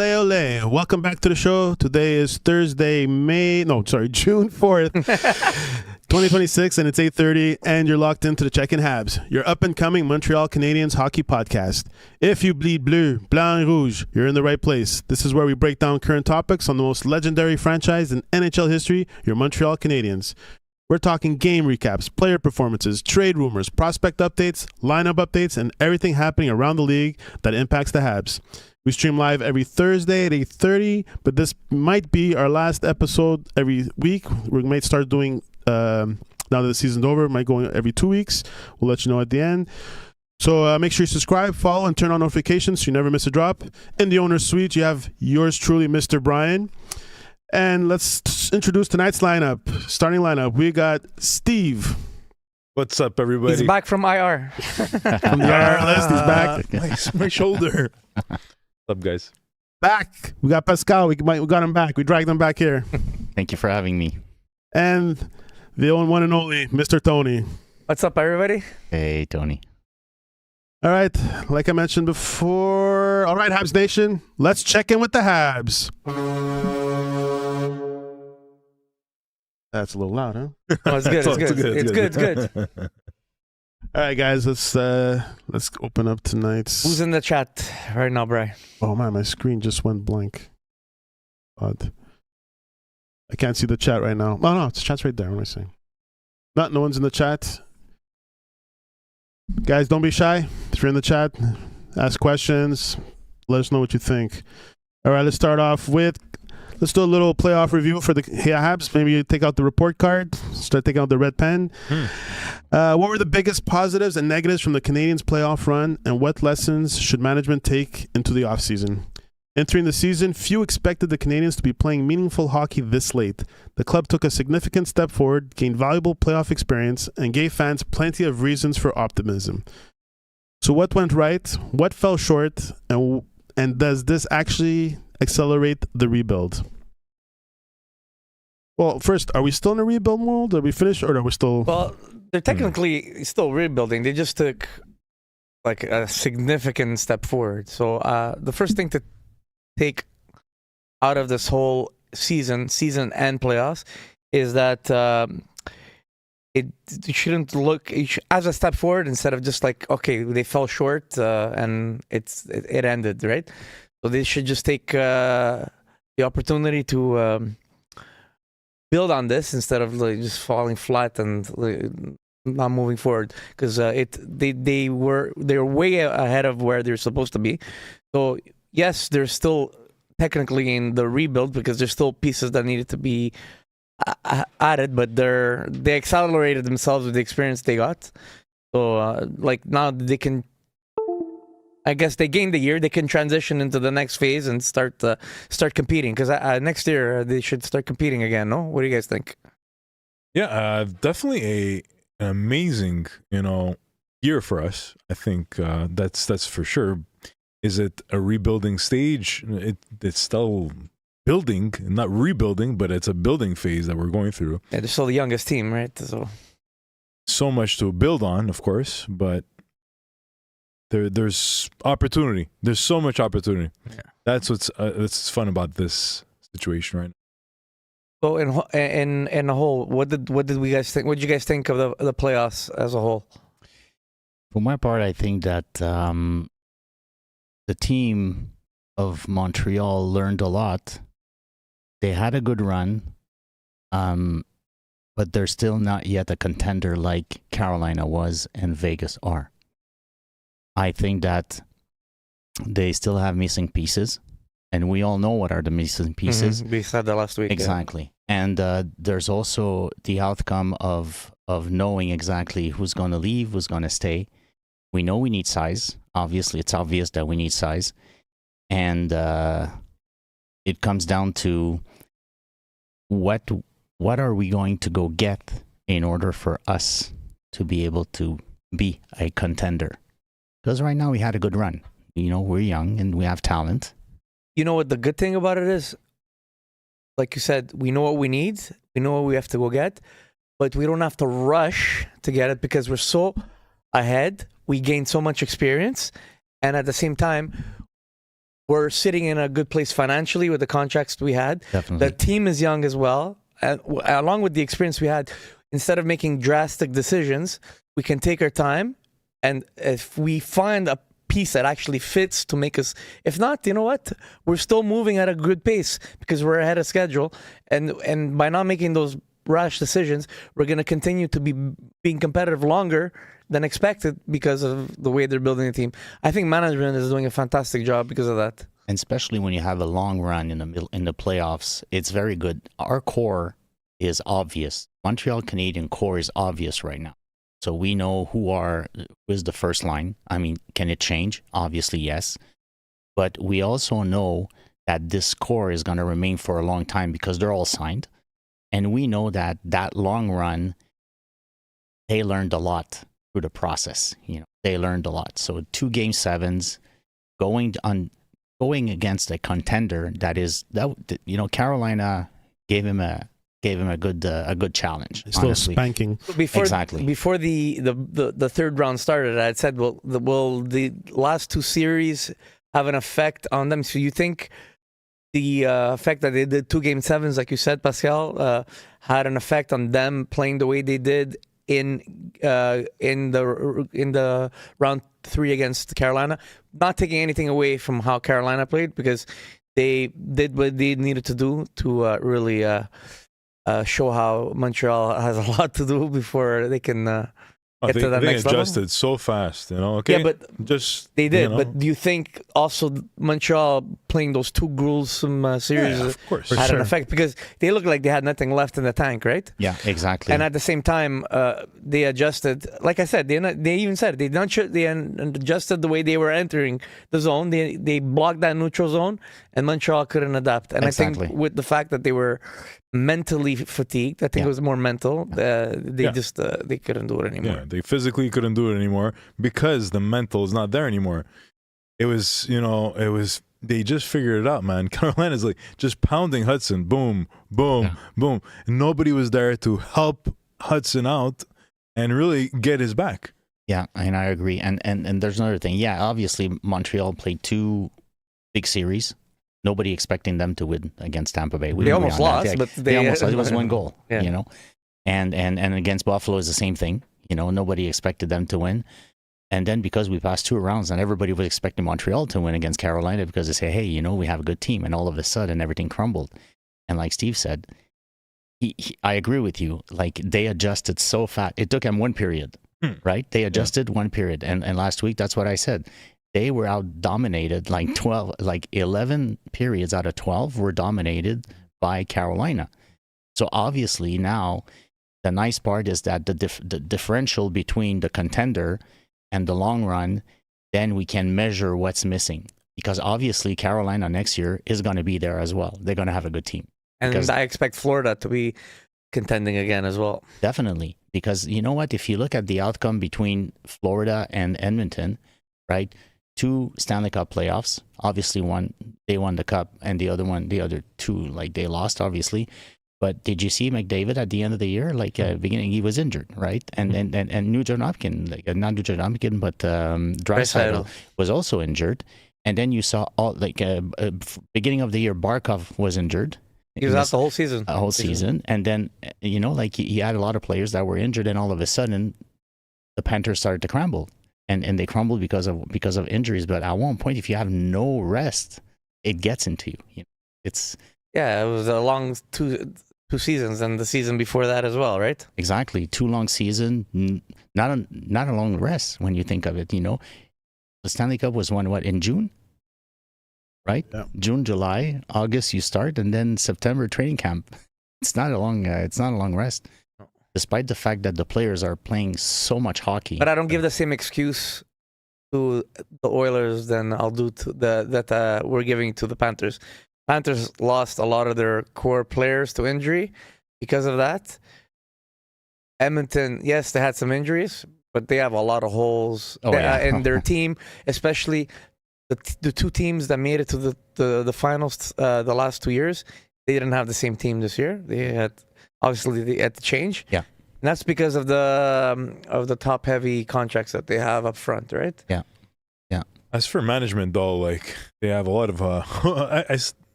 ole, ole. Welcome back to the show. Today is Thursday, June 4th, 2026, and it's 8:30, and you're locked into the Checkin Habs, your up-and-coming Montreal Canadiens hockey podcast. If you bleed bleu, blanc, and rouge, you're in the right place. This is where we break down current topics on the most legendary franchise in NHL history, your Montreal Canadiens. We're talking game recaps, player performances, trade rumors, prospect updates, lineup updates, and everything happening around the league that impacts the Habs. We stream live every Thursday at 8:30, but this might be our last episode every week. We might start doing, now that the season's over, might go every 2 weeks. We'll let you know at the end. So make sure you subscribe, follow, and turn on notifications so you never miss a drop. In the owner's suite, you have yours truly, Mr. Brian. And let's introduce tonight's lineup. Starting lineup, we got Steve. What's up, everybody? He's back from IR. From the IR list, he's back. My shoulder. What's up, guys? Back. We got Pascal. We got him back. We dragged him back here. Thank you for having me. And the one and only Mr. Tony. What's up, everybody? Hey, Tony. All right, like I mentioned before. All right, Habs Nation, let's check in with the Habs. That's a little loud, huh? Oh, it's good. It's good. All right, guys, let's open up tonight's. Who's in the chat right now, Bri? Oh man, my screen just went blank. Odd. I can't see the chat right now. Oh no, the chat's right there. What am I saying? No one's in the chat. Guys, don't be shy. If you're in the chat, ask questions. Let us know what you think. All right, let's start off with. Let's do a little playoff review for the Habs. Maybe you take out the report card, start taking out the red pen. What were the biggest positives and negatives from the Canadiens' playoff run, and what lessons should management take into the offseason? Entering the season, few expected the Canadiens to be playing meaningful hockey this late. The club took a significant step forward, gained valuable playoff experience, and gave fans plenty of reasons for optimism. So what went right? What fell short? And does this actually accelerate the rebuild? Well, first, are we still in a rebuild mode? Are we finished, or are we still? Well, they're technically still rebuilding. They just took like a significant step forward. So the first thing to take out of this whole season and playoffs is that it shouldn't look as a step forward instead of just like, okay, they fell short and it ended, right? So they should just take the opportunity to build on this instead of like just falling flat and not moving forward, because they're way ahead of where they're supposed to be. So yes, they're still technically in the rebuild because there's still pieces that needed to be added, but they accelerated themselves with the experience they got. So like now they can, I guess they gained the year, they can transition into the next phase and start competing, because next year they should start competing again. No, what do you guys think? Yeah, definitely an amazing year for us. I think that's for sure. Is it a rebuilding stage? It's still building, not rebuilding, but it's a building phase that we're going through. Yeah, they're still the youngest team, right? So much to build on, of course, but there's opportunity. There's so much opportunity. Yeah. That's what's fun about this situation right now. So in a whole, what did we guys think? What did you guys think of the playoffs as a whole? For my part, I think that the team of Montreal learned a lot. They had a good run, but they're still not yet a contender like Carolina was and Vegas are. I think that they still have missing pieces, and we all know what are the missing pieces. We said that last week. Exactly. Yeah. And there's also the outcome of knowing exactly who's going to leave, who's going to stay. We know we need size. Obviously, it's obvious that we need size. And it comes down to what are we going to go get in order for us to be able to be a contender? Because right now we had a good run. We're young and we have talent. You know what the good thing about it is? Like you said, we know what we need. We know what we have to go get. But we don't have to rush to get it because we're so ahead. We gained so much experience. And at the same time, we're sitting in a good place financially with the contracts we had. Definitely. The team is young as well. And along with the experience we had, instead of making drastic decisions, we can take our time. And if we find a piece that actually fits to make us, if not, you know what, we're still moving at a good pace because we're ahead of schedule, and by not making those rash decisions, we're going to continue to be being competitive longer than expected because of the way they're building the team. I think management is doing a fantastic job because of that, and especially when you have a long run in the playoffs, it's very good. Our core is obvious. Montreal Canadian core is obvious right now. So we know who is the first line. I mean, can it change? Obviously, yes. But we also know that this core is going to remain for a long time because they're all signed. And we know that long run, they learned a lot through the process. They learned a lot. So 2 Game 7s, going against a contender Carolina gave him a good challenge. Still honestly. spanking. Exactly. Before the third round started, I had said, will the last 2 series have an effect on them? So you think the effect that they did 2 Game 7s, like you said, Pascal, had an effect on them playing the way they did in the round 3 against Carolina? Not taking anything away from how Carolina played, because they did what they needed to do to really show how Montreal has a lot to do before they can get to that next level. They adjusted so fast, Okay, yeah, but just they did. But do you think also Montreal playing those 2 gruesome series of course, had an effect? Because they looked like they had nothing left in the tank, right? Yeah, exactly. And at the same time, they adjusted. Like I said, they even said they adjusted the way they were entering the zone. They blocked that neutral zone, and Montreal couldn't adapt. And Exactly. I think with the fact that they were mentally fatigued, I think it was more mental. They couldn't do it anymore. Yeah, they physically couldn't do it anymore because the mental is not there anymore. It was, they just figured it out, man. Carolina's like just pounding Hudson, boom, boom, boom. And nobody was there to help Hudson out and really get his back. Yeah, and I agree. And there's another thing. Yeah, obviously Montreal played 2 big series. Nobody expecting them to win against Tampa Bay. They almost lost, but they almost lost. It was 1 goal, And against Buffalo is the same thing. Nobody expected them to win. And then because we passed 2 rounds and everybody was expecting Montreal to win against Carolina because they say, hey, we have a good team. And all of a sudden everything crumbled. And like Steve said, I agree with you. Like they adjusted so fast. It took them 1 period, right? They adjusted 1 period. And last week, that's what I said. They were out dominated, 11 periods out of 12 were dominated by Carolina. So obviously now the nice part is that the differential between the contender and the long run, then we can measure what's missing. Because obviously Carolina next year is going to be there as well. They're going to have a good team. And I expect Florida to be contending again as well. Definitely. Because you know what? If you look at the outcome between Florida and Edmonton, right? 2 Stanley Cup playoffs. Obviously, they won the cup, and the other 2, they lost, obviously. But did you see McDavid at the end of the year? Beginning, he was injured, right? And Nugent Hopkins, not Nugent Hopkins, but Draisaitl was also injured. And then you saw beginning of the year, Barkov was injured. He was out the whole season. A whole season. And then, he had a lot of players that were injured, and all of a sudden, the Panthers started to crumble. And they crumbled because of injuries. But at one point, if you have no rest, it gets into you. It was a long 2 seasons, and the season before that as well, right? Exactly, 2 long season, not a long rest when you think of it. The Stanley Cup was won in June, right? Yeah. June, July, August you start, and then September training camp. It's not a long rest. Despite the fact that the players are playing so much hockey. But I don't give the same excuse to the Oilers than I'll do to that we're giving to the Panthers. Panthers lost a lot of their core players to injury because of that. Edmonton, yes, they had some injuries, but they have a lot of holes in their team, especially the 2 teams that made it to the finals the last 2 years. They didn't have the same team this year. They had to change. Yeah. And that's because of the top heavy contracts that they have up front, right? Yeah. As for management, though, like they have a lot of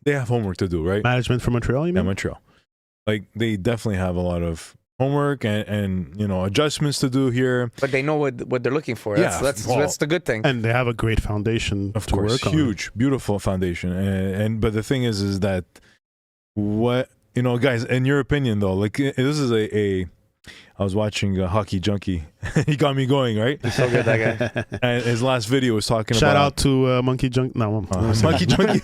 they have homework to do, right? Management from Montreal, you Yeah, mean? Montreal. Like they definitely have a lot of homework and adjustments to do here. But they know what they're looking for. Yeah, That's the good thing. And they have a great foundation Of to course, work on. huge, beautiful foundation. But the thing is that what guys, in your opinion, though, like this is I was watching Hockey Junkie. He got me going, right? He's so good, that guy. And his last video was talking Shout about out to Monkey Junkie. No, Monkey Junkie.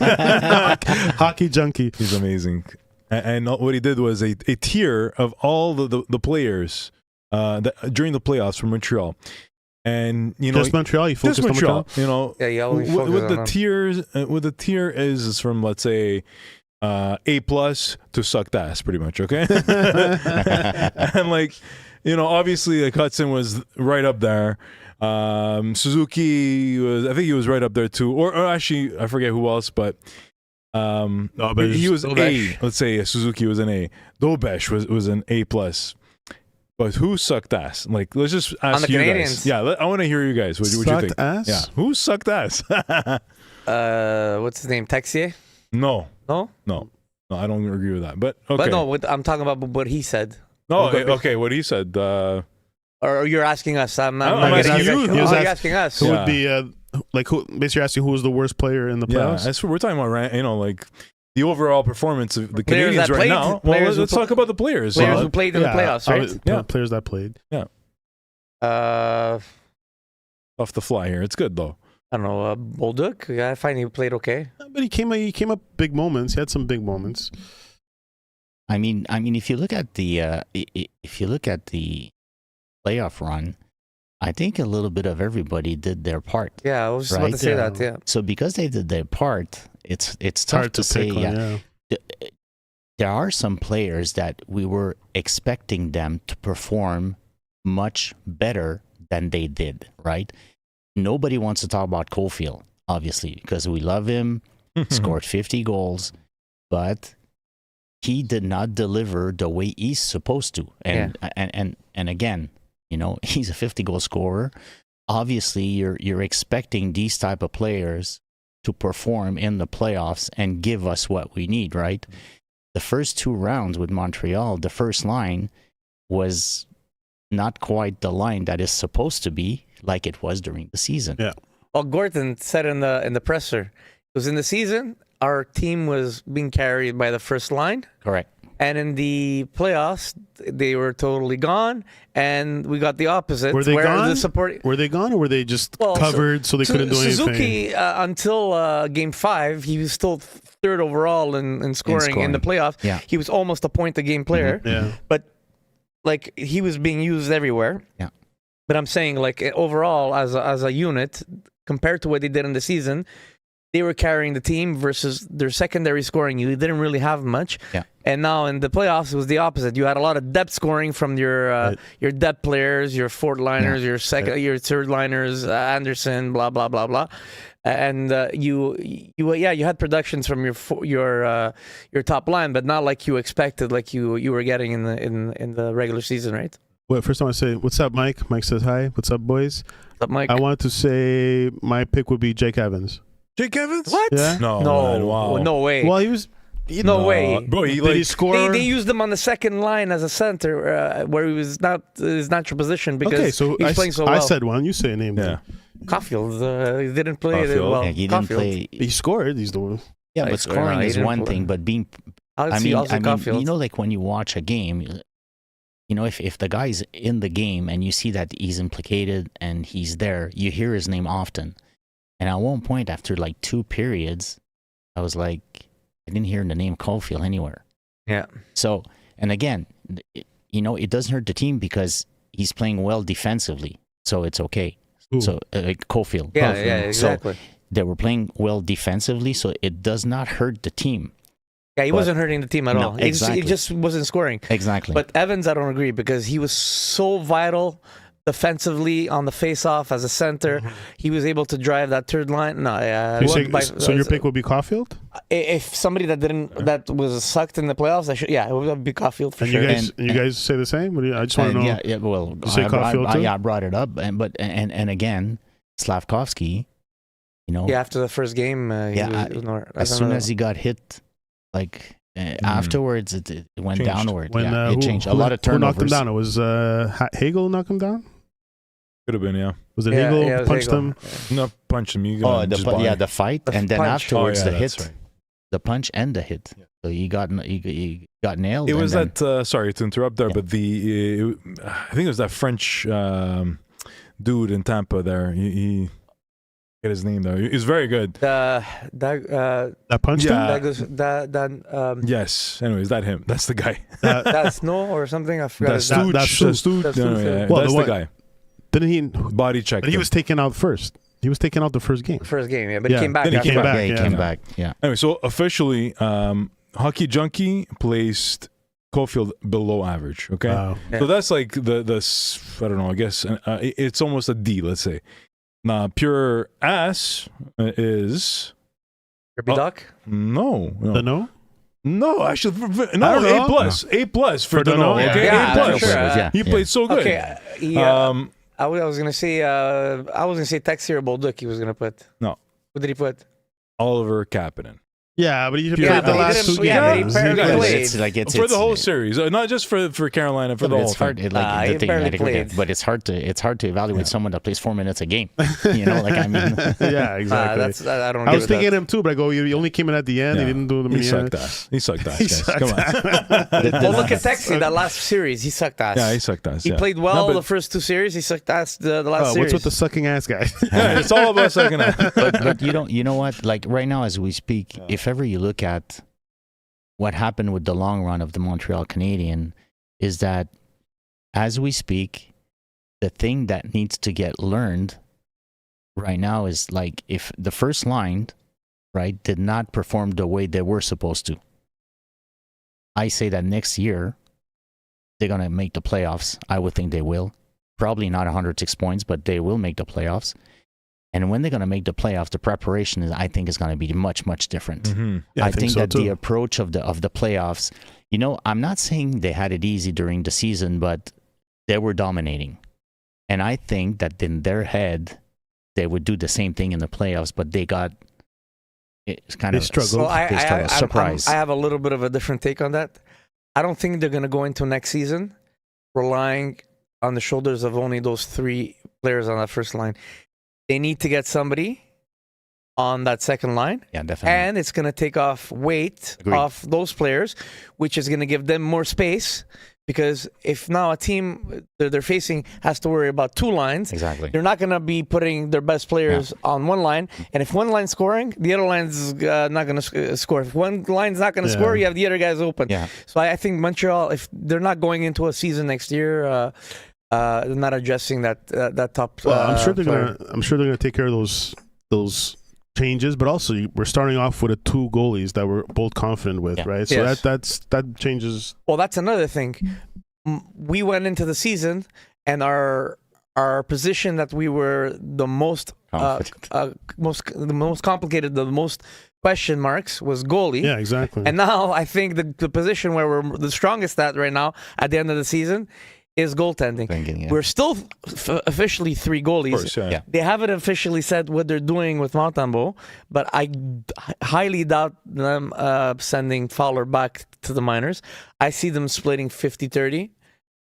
Hockey Junkie. He's amazing. And what he did was a tier of all the players during the playoffs for Montreal. And just Montreal. You focused just on Montreal. Montreal. Yeah, you always with focus the on them. tiers, with the tier is from, let's say, A+ to sucked ass, pretty much. Okay. And obviously, like Hudson was right up there. Suzuki was, I think he was right up there too. Or actually, I forget who else, but but he was Dobesh. A. Let's say Suzuki was an A. Dobesh was an A+. But who sucked ass? Like, let's just ask On the you Canadiens. guys. Yeah, I want to hear you guys. What you Sucked think? ass? Yeah, who sucked ass? What's his name? Texier? No, No? I don't agree with that. But okay. But no, I'm talking about what he said. No, Okay. okay, what he said. Or you're asking us. I'm I'm asking you. Oh, He was you're asking us. Who Yeah. would be who? Basically, asking who was the worst player in the Yeah, playoffs. that's what we're talking about, like the overall performance of the Players Canadiens that right played, now. Well, players let's who talk about the players. Players who played in the playoffs, right? Yeah. Players that played. I Off the fly here. It's good though. don't know. Bolduc. Yeah, I find he played okay. But he came up big moments. He had some big moments. I mean, if you look at the playoff run, I think a little bit of everybody did their part. Yeah, I was just about Right? to say Yeah. that. Yeah. So because they did their part, it's tough Hard to say. pick one, There are some players that we were expecting them to perform much better than they did, right? Nobody wants to talk about Caulfield, obviously, because we love him, scored 50 goals, but he did not deliver the way he's supposed to. And again, he's a 50-goal scorer. Obviously, you're expecting these type of players to perform in the playoffs and give us what we need, right? The first two rounds with Montreal, the first line was not quite the line that is supposed to be like it was during the season. Yeah. Well, Gordon said in the presser, it was in the season, our team was being carried by the first line. Correct. And in the playoffs, they were totally gone, and we got the opposite. Were they where gone? The support, Were they gone, or were they just Well, covered so they couldn't do anything? Suzuki, until Game 5, he was still third overall in scoring in the playoffs. Yeah. He was almost a point-a-game player, Yeah. but he was being used everywhere. Yeah. But I'm saying, overall, as a unit, compared to what they did in the season, they were carrying the team versus their secondary scoring. You didn't really have much. Yeah. And now in the playoffs, it was the opposite. You had a lot of depth scoring from your depth players, your fourth liners, your third liners, Anderson, blah blah blah blah, and you had productions from your top line, but not like you expected, like you were getting in the regular season, right? Well, first I want to say, what's up, Mike? Mike says hi. What's up, boys? What's up, Mike? I wanted to say my pick would be Jake Evans. Jake Evans? What? Yeah. No, No, man, wow. no way. Well, he was. No way. Bro, he Did he score? They used him on the second line as a center, where he was not his natural position because Okay, so he's playing so well. I said one. You say a name. Yeah. Then. Caulfield, he didn't play it Caulfield. well. Yeah, he didn't Caulfield. play. He scored. He's the one. Yeah, I but swear, scoring he is didn't one play. thing, but being. I mean, Caulfield. Like when you watch a game, if the guy's in the game and you see that he's implicated and he's there, you hear his name often. And at one point, after like 2 periods, I was like, I didn't hear the name Caulfield anywhere. Yeah. So, and again, it doesn't hurt the team because he's playing well defensively, so it's okay. Ooh. So, Caulfield. Yeah, Caulfield. yeah, exactly. So they were playing well defensively, so it does not hurt the team. Yeah, he But- wasn't hurting the team at No, all. exactly. He just wasn't scoring. Exactly. But Evans, I don't agree because he was so vital defensively on the face-off as a center. He was able to drive that third line. No, So your pick would be Caulfield? if somebody that was sucked in the playoffs, it would be Caulfield for And sure. you guys say the same? What do you, I just want to know. Yeah. Well, You say Caulfield too? I brought it up, and again, Slavkovsky Yeah, after the first game, as soon as he got hit, like afterwards, it went Changed. downward. When, It changed. A lot of Who knocked him turnovers. down? It was Hagel knocked him down? Could have been, yeah. Was it yeah, Hagel it was punched Hagel. him? Not punch him. You got The fight, The and then punch. afterwards the that's hit, right. the punch and the hit. Yeah. So he got nailed. It and was then- that. Sorry to interrupt there, Yeah. but I think it was that French dude in Tampa. There, he get his name there. He's very good. That punched Yeah. him? Yes. Anyways, that him. That's the guy. that's no or something. I forgot. That's his name. That's Stu. That's No, Stu. yeah, Well, that's the the one- guy. Didn't he? Body check. But he was taken out first. He was taken out the first game. First game, yeah, but Yeah. he came back. Then he after came that. back. Yeah, he yeah. came Yeah. back. Yeah. Anyway, so officially, Hockey Junkie placed Caulfield below average. Okay. Wow. Yeah. So that's like the I don't know. I guess it's almost a D. Let's say. Now, pure ass is Kirby Duck. no. No? No, actually, I no. don't know. A plus for For Dano. Dano, Okay, yeah. A plus. for sure. Yeah. He played so good. Okay, I was gonna say Texie or Bolduc he was gonna put. No. What did he put? Oliver Kapanen. Yeah, but he Yeah, played the but he last didn't- two yeah, but he games. barely He- played. It's like it's For the whole it's- series, not just for Carolina, for the whole it's hard. thing. he The thing, barely I agree with played. that, but it's hard to evaluate someone that plays 4 minutes a game. You know, like I mean, Yeah, exactly. I don't. I was agree with thinking that. him too, but I go, you only came in at the end. Yeah. He didn't do the He mini. sucked ass. He sucked ass. He Guys. sucked Come on. Well, look at Texie. That last series, he sucked ass. Yeah, he sucked ass. He yeah. played well No, the first two series. He sucked ass the last series. What's with the sucking ass guy? yeah, it's all about second half. but you know what? Like right now, as we speak, if ever you look at what happened with the long run of the Montreal Canadiens, is that as we speak, the thing that needs to get learned right now is like if the first line, right, did not perform the way they were supposed to. I say that next year they're gonna make the playoffs. I would think they will. Probably not 106 points, but they will make the playoffs. And when they're going to make the playoffs, the preparation is, I think, is going to be much, much different. Mm-hmm. Yeah, I think so that too. the approach of the playoffs, you know, I'm not saying they had it easy during the season, but they were dominating. And I think that in their head, they would do the same thing in the playoffs, but they got it's kind They of struggled. Well, They struggled. Surprise. I have a little bit of a different take on that. I don't think they're going to go into next season relying on the shoulders of only those three players on that first line. They need to get somebody on that second line, Yeah, definitely. and it's going to take off weight Agreed. off those players, which is going to give them more space. Because if now a team they're facing has to worry about two lines, Exactly. they're not going to be putting their best players on one line. And if one line's scoring, the other line's not going to score. If one line's not going to Yeah. score, you have the other guys open. Yeah. So I think Montreal, if they're not going into a season next year, they're not addressing that top. Well, I'm sure they're player. gonna take care of those changes, but also we're starting off with two goalies that we're both confident with, Yeah. right? So Yes. that changes. Well, that's another thing. We went into the season, and our position that we were the most the most complicated, the most question marks was goalie. Yeah, exactly. And now I think the position where we're the strongest at right now at the end of the season is goaltending. Yeah. We're still officially three goalies. Of course, yeah. Yeah. They haven't officially said what they're doing with Montembeault, but I highly doubt them sending Fowler back to the minors. I see them splitting 50-30,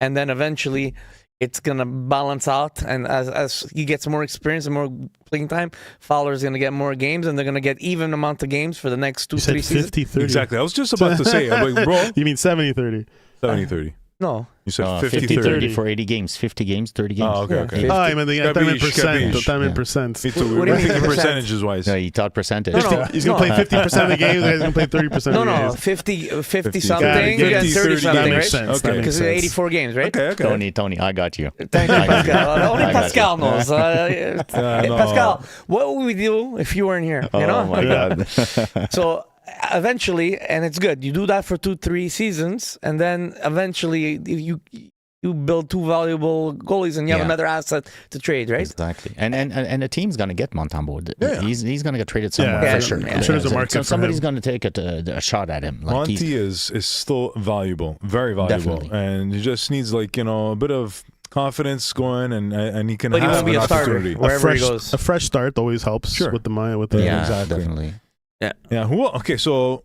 and then eventually it's going to balance out. And as he gets more experience and more playing time, Fowler's going to get more games, and they're going to get even amount of games for the next you said 3 seasons. 50-30. Exactly. I was just about to say, I'm like, bro, You mean 70-30? 70-30. No. You said 50-30 50-30. for 80 games, 50 games, 30 games. Oh, okay, Yeah. okay. Oh, I mean, the time in Capiche, percent. capiche. Time in Yeah. percent. Me too. What do you We're mean thinking percent? percentages wise. No, you thought percentage. No, He's gonna play 50% of the games. He's gonna play 30% No, of the no, games. 50 something, Got it. and 50, 30 that something, makes right? sense. Okay. That makes Because sense. 84 games, right? Okay. Tony, I got you. Thank you, Pascal. Only I got Pascal you. knows. no. Pascal, what would we do if you weren't here? You know? Oh my God. So eventually, and it's good, you do that for 2-3 seasons, and then eventually you build two valuable goalies, and you have Yeah. another asset to trade, right? Exactly, and the team's gonna get Montembeault. Yeah. He's gonna get traded somewhere Yeah, for sure. I'm sure there's a market So for somebody's him. gonna take a shot at him. Like he's- Monty is still valuable, very valuable, Definitely. and he just needs a bit of confidence going, and he can But he have won't be an a starter opportunity. wherever he goes. A fresh start always helps. Sure. With the mind. With the Yeah, Yeah, exactly. definitely. Yeah. Okay, so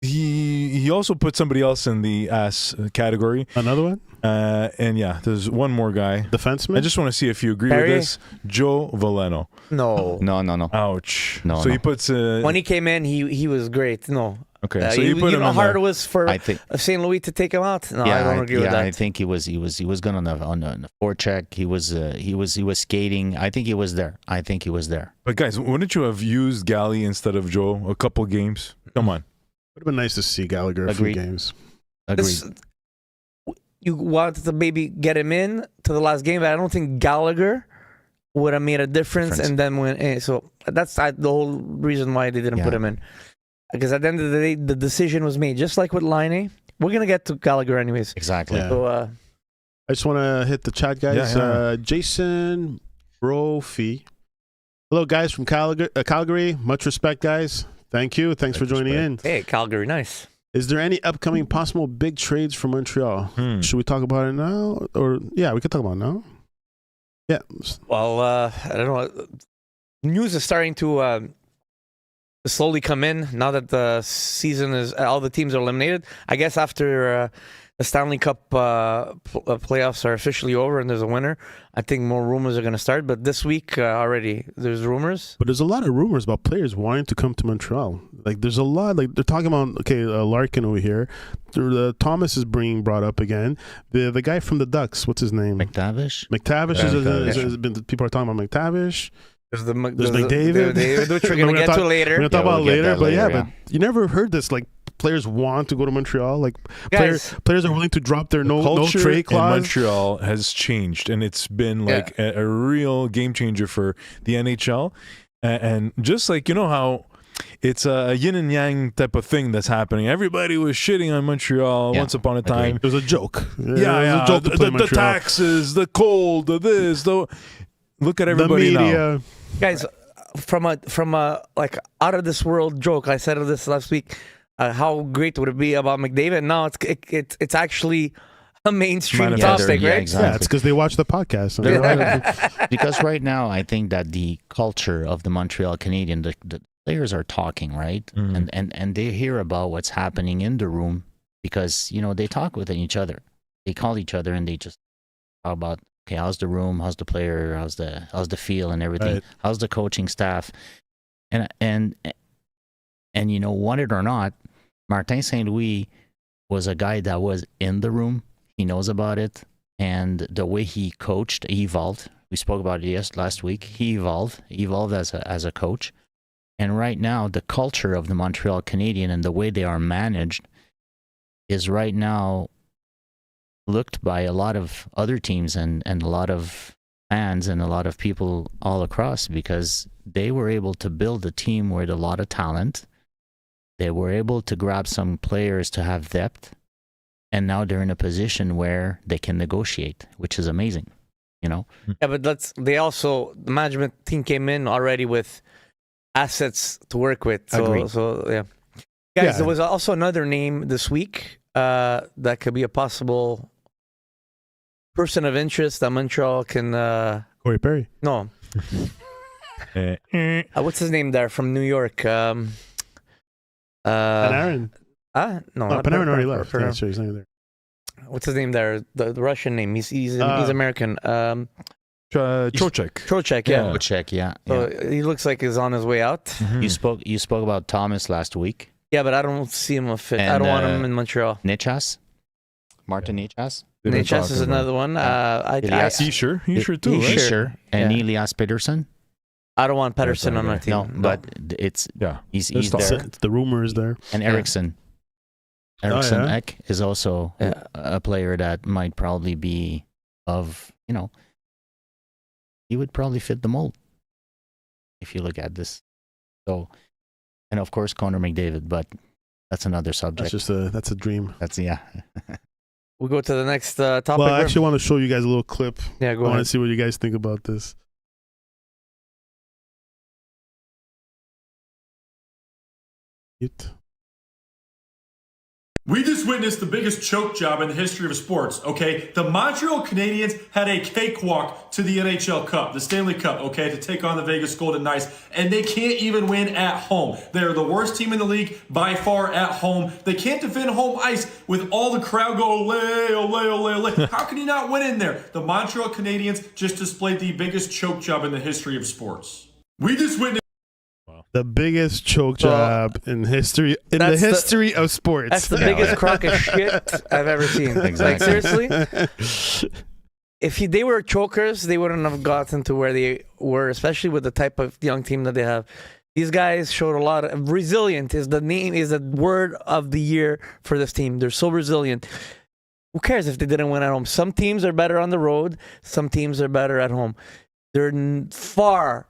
he also put somebody else in the ass category. Another one, And yeah, there's one more guy. defenseman. I just want to see if you agree Perrier? with this. Joe Valeno. No. No. Ouch. No, So no. he puts. When he came in, he was great. No. Okay, so you you put know him how in hard there. it was for I think. St. Louis to take him out? No, Yeah, I don't agree with that. I think he was good on the forecheck. He was skating. I think he was there. But guys, wouldn't you have used Galley instead of Joe a couple games? Come on. Would have been nice to see Gallagher a few Agreed. games. Agreed. You wanted to maybe get him in to the last game, but I don't think Gallagher would have made a difference. And then so that's the whole reason why they didn't put him in. Because at the end of the day, the decision was made. Just like with Line, we're gonna get to Gallagher anyways. Exactly. Yeah. So I just want to hit the chat, guys. Yeah. Jason Brophy. Hello, guys from Calgary. Much respect, guys. Thank you. Thanks for joining in. hey, Calgary, nice. Is there any upcoming possible big trades for Montreal? Should we talk about it now? Or, yeah, we could talk about it now. Yeah. Well, I don't know. News is starting to slowly come in now that the season is all the teams are eliminated. I guess after the Stanley Cup playoffs are officially over and there's a winner, I think more rumors are going to start. But this week already there's rumors. But there's a lot of rumors about players wanting to come to Montreal. Like, there's a lot. Like, they're talking about, Larkin over here. Thomas is being brought up again. The guy from the Ducks, what's his name? McTavish. McTavish. Has been, people are talking about McTavish. There's McDavid. Which we're going to get to later. We're going to talk about we'll get later. that But later, but you never heard this, like, players want to go to Montreal. Like, Guys, players are willing to drop their no Culture trade in clause. Montreal has changed, and it's been like a real game changer for the NHL. And just like, you know how it's a yin and yang type of thing that's happening. Everybody was shitting on Montreal once upon a time. It was a joke. Yeah, It was a joke to play the Montreal. taxes, the cold, the this, the look at everybody the media. now. Guys, from a like out of this world joke, I said this last week. How great would it be about McDavid? Now it's actually a mainstream topic, yeah, right? exactly. Yeah, it's because they watch the podcast. Because right now, I think that the culture of the Montreal Canadiens, the players are talking, right? And they hear about what's happening in the room because, they talk with each other. They call each other and they just talk about, okay, how's the room? How's the player? How's the feel and everything? Right. How's the coaching staff? And want it or not, Martin St. Louis was a guy that was in the room. He knows about it. And the way he coached, he evolved. We spoke about it last week. He evolved as a coach. And right now, the culture of the Montreal Canadiens and the way they are managed is right now looked by a lot of other teams and a lot of fans and a lot of people all across because they were able to build a team with a lot of talent. They were able to grab some players to have depth. And now they're in a position where they can negotiate, which is amazing, Yeah, but the management team came in already with assets to work with. Agreed. So yeah. Guys, there was also another name this week that could be a possible person of interest that Montreal can Corey Perry. no. What's his name there from New York? Panarin. No, not Panarin already Panarin. left. Yeah, sure, he's not there. What's his name there? The Russian name. He's American. Trocheck. Trocheck, yeah. Go check, yeah. So he looks like he's on his way out. You spoke about Thomas last week. Yeah, but I don't see him a fit. I And, don't want him in Montreal. Nichas? Martin Nichas? Nichas is another one. He sure too, right? Sure. Sure. And Yeah. Elias Peterson? I don't want Pedersen on my team. No, but it's he's There's there. The rumor is there. And Eriksson. Eriksson yeah? Ek is also a player that might probably be of, he would probably fit the mold if you look at this. So, and of course, Connor McDavid, but that's another subject. That's a dream. We go to the next topic. Well, I actually want to show you guys a little clip. yeah, I go want to ahead. see what you guys think about this. Mute. We just witnessed the biggest choke job in the history of sports, okay? The Montreal Canadiens had a cakewalk to the NHL Cup, the Stanley Cup, okay, to take on the Vegas Golden Knights, and they can't even win at home. They're the worst team in the league by far at home. They can't defend home ice with all the crowd go, ole, ole, ole, ole. How can you not win in there? The Montreal Canadiens just displayed the biggest choke job in the history of sports. We just witnessed The biggest choke job in the history of sports. That's the biggest crock of shit I've ever seen. Exactly. Like, seriously? If they were chokers, they wouldn't have gotten to where they were, especially with the type of young team that they have. These guys showed a lot of resilient is the word of the year for this team. They're so resilient. Who cares if they didn't win at home? Some teams are better on the road. Some teams are better at home. They're far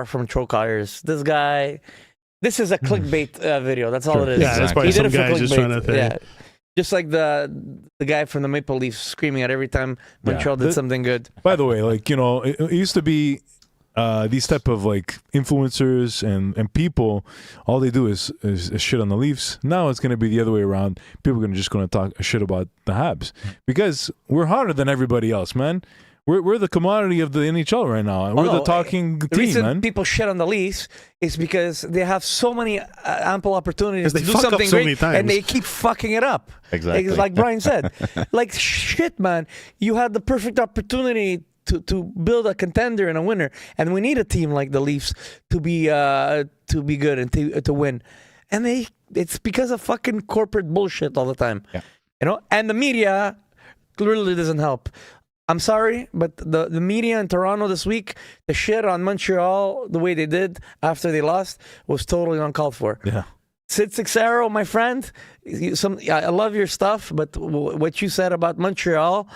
from chokers. This is a clickbait video. That's all it is. Yeah, that's probably He did some it for guy just clickbait. trying to think. Yeah. Just like the guy from the Maple Leafs screaming at every time Montreal did something good. By the way, like, you know, it used to be these type of like influencers and people, all they do is shit on the Leafs. Now it's going to be the other way around. People are just going to talk shit about the Habs because we're hotter than everybody else, man. We're the commodity of the NHL right now. And we're the talking The team, reason man. people shit on the Leafs is because they have so many ample opportunities to They do fuck up something so great, many times. and they keep fucking it up. Exactly. Like Brian said. Like, shit, man. You had the perfect opportunity to build a contender and a winner, and we need a team like the Leafs to be good and to win. And it's because of fucking corporate bullshit all the time. Yeah. You know, and the media clearly doesn't help. I'm sorry, but the media in Toronto this week, the shit on Montreal the way they did after they lost was totally uncalled for. Yeah. Sid Sixero, my friend, I love your stuff, but what you said about Montreal,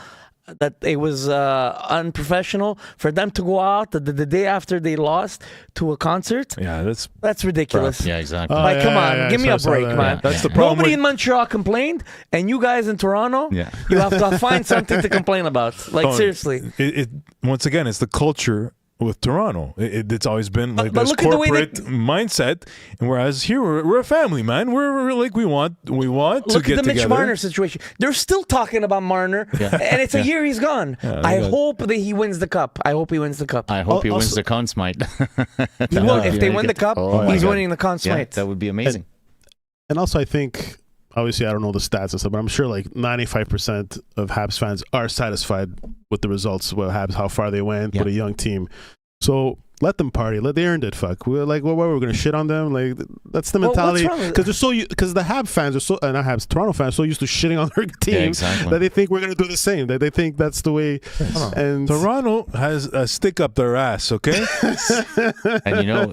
that it was unprofessional for them to go out the day after they lost to a concert. Yeah, That's ridiculous. Yeah, exactly. Like, come on, give me a I saw break, that. man. that's the problem. Nobody with- in Montreal complained, and you guys in Toronto, Yeah. you have to find something to complain about. Like, seriously. It once again, it's the culture with Toronto. It's always been like But this look at the way corporate mindset, and whereas here we're a family, man. We're like we want to Look get at the Mitch together. Marner situation. They're still talking about Marner, and it's a year he's gone. I hope that he wins the cup. I hope he wins the cup. I hope he wins Also- the Conn Smythe. He will. If they win the cup, Oh, he's my winning the Conn Yeah, Smythe. that would be amazing. And also, I think, obviously, I don't know the stats and stuff, but I'm sure like 95% of Habs fans are satisfied with the results, with Habs, how far they went with a young team. So let them party. They earned it. Fuck. We're like, we're going to shit on them. Like, that's the Well, what's mentality. wrong with- Because the Habs fans are so, not Habs, Toronto fans are so used to shitting on their team exactly. that they think we're going to do the same. That they think that's the way. And Toronto has a stick up their ass. Okay, And you know,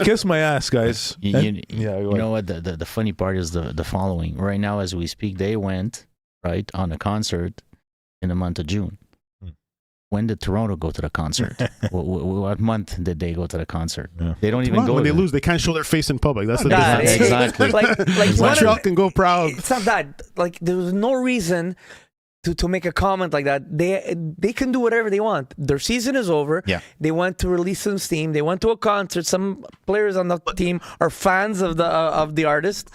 kiss my ass, guys. you Yeah, know what? The funny part is the following. Right now, as we speak, they went right on a concert in the month of June. When did Toronto go to the concert? What month did they go to the concert? Yeah. They don't even Toronto, go. when they there. lose, they can't show their face in public. That's the God, difference. Exactly. Like Montreal can go proud. It's not that. Like, there's no reason to make a comment like that. They can do whatever they want. Their season is over. Yeah. They went to release some steam. They went to a concert. Some players on the team are fans of the artist.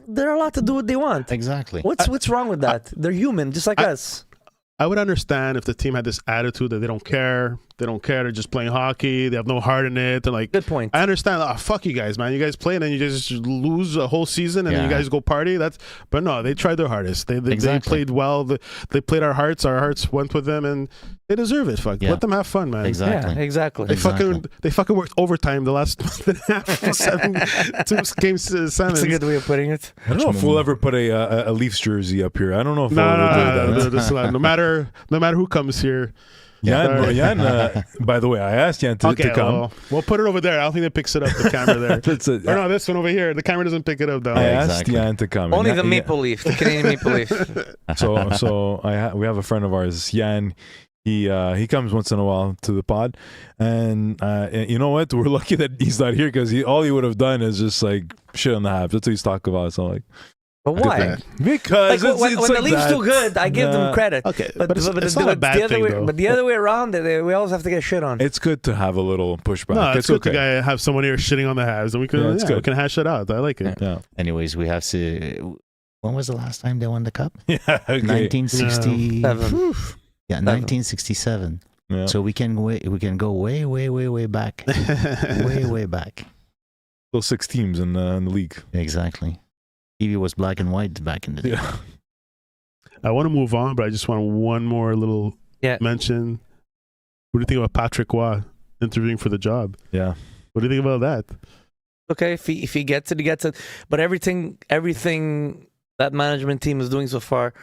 They're allowed to do what they want. Exactly. What's wrong with that? They're human, just like us. I would understand if the team had this attitude that they don't care. They don't care. They're just playing hockey. They have no heart in it. They're like, Good point. I understand. Oh, fuck you guys, man. You guys play and then you just lose a whole season and then you Yeah. guys go party. But no, they tried their hardest. They Exactly. played well. They played our hearts. Our hearts went with them and they deserve it. Fuck. Yeah. Let them have fun, man. Exactly. Yeah, exactly. They Exactly. fucking worked overtime the last month and a half. Two games seven. That's a good way of putting it. I don't know if we'll ever put a Leafs jersey up here. I don't know if we'll ever do that. No, no matter who comes here. Jan, by the way, I asked Jan to come. Well, we'll put it over there. I don't think it picks it up. The camera there. That's it. Or no, this one over here. The camera doesn't pick it up though. I Yeah, asked exactly. Jan to come. Only And the yeah, Maple Leaf, the Canadian Maple Leaf. So we have a friend of ours, Jan. He comes once in a while to the pod, and you know what? We're lucky that he's not here because all he would have done is just like shit on the Habs. That's what he's talking about. So like, But why? because Like, it's, when it's the like Leafs that. do good, I give them credit. Okay, but it's not a bad the other thing, way, though. But the other way around, we always have to get shit on. It's good to have a little pushback. No, it's good okay. to have someone here shitting on the Habs, and we can Yeah, it's we good. can hash it out. I like it. Yeah. Anyways, we have to When was the last time they won the cup? Yeah, okay. 1960. Seven. Yeah, 1967. Yeah. So we can go way back, way back. Those 6 teams in the league. Exactly. TV was black and white back in the day. Yeah. I want to move on, but I just want one more little mention. What do you think about Patrick Roy interviewing for the job? Yeah. What do you think about that? Okay, if he gets it, he gets it. But everything that management team is doing so far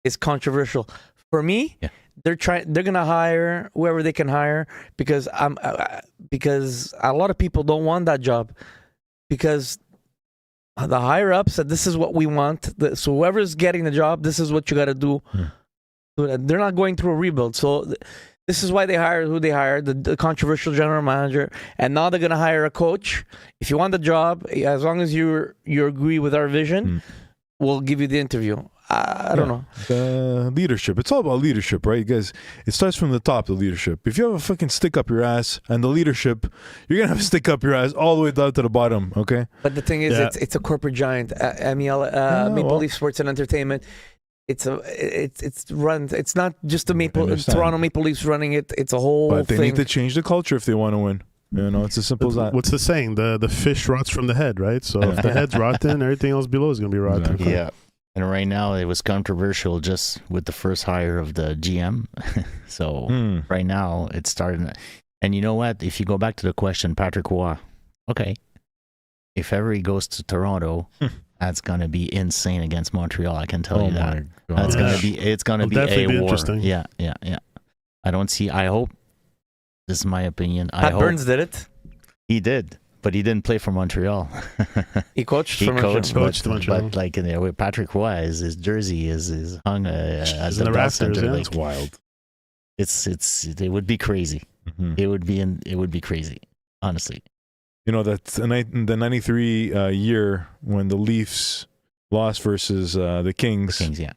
is controversial. For me, they're gonna hire whoever they can hire because because a lot of people don't want that job because the higher ups said this is what we want. So whoever's getting the job, this is what you got to do. They're not going through a rebuild, so this is why they hired who they hired, the controversial general manager, and now they're gonna hire a coach. If you want the job, as long as you agree with our vision, we'll give you the interview. I don't know. The leadership. It's all about leadership, right, guys? It starts from the top, the leadership. If you have a fucking stick up your ass and the leadership, you're going to have a stick up your ass all the way down to the bottom, okay? But the thing is, it's a corporate giant. Maple Leaf Sports and Entertainment. It's run. It's not just the Toronto Maple Leafs running it. It's a whole thing. But they need to change the culture if they want to win. You know, it's as simple as that. What's the saying? The fish rots from the head, right? So if the head's rotten, everything else below is going to be rotten. Exactly. Yeah. And right now it was controversial just with the first hire of the GM. So right now it's starting. And you know what? If you go back to the question, Patrick Roy, okay, if ever he goes to Toronto, that's gonna be insane against Montreal. I can tell you that. That's gonna be a war. Interesting. Yeah. I hope. This is my opinion. Pat Burns did it. He did. But he didn't play for Montreal. He coached for Montreal. But like with Patrick Roy, his jersey is hung as a bell center. Yeah. It's wild. It would be crazy. It would be crazy, honestly. You know, that's the 93 year when the Leafs lost versus the Kings. The Kings, yeah.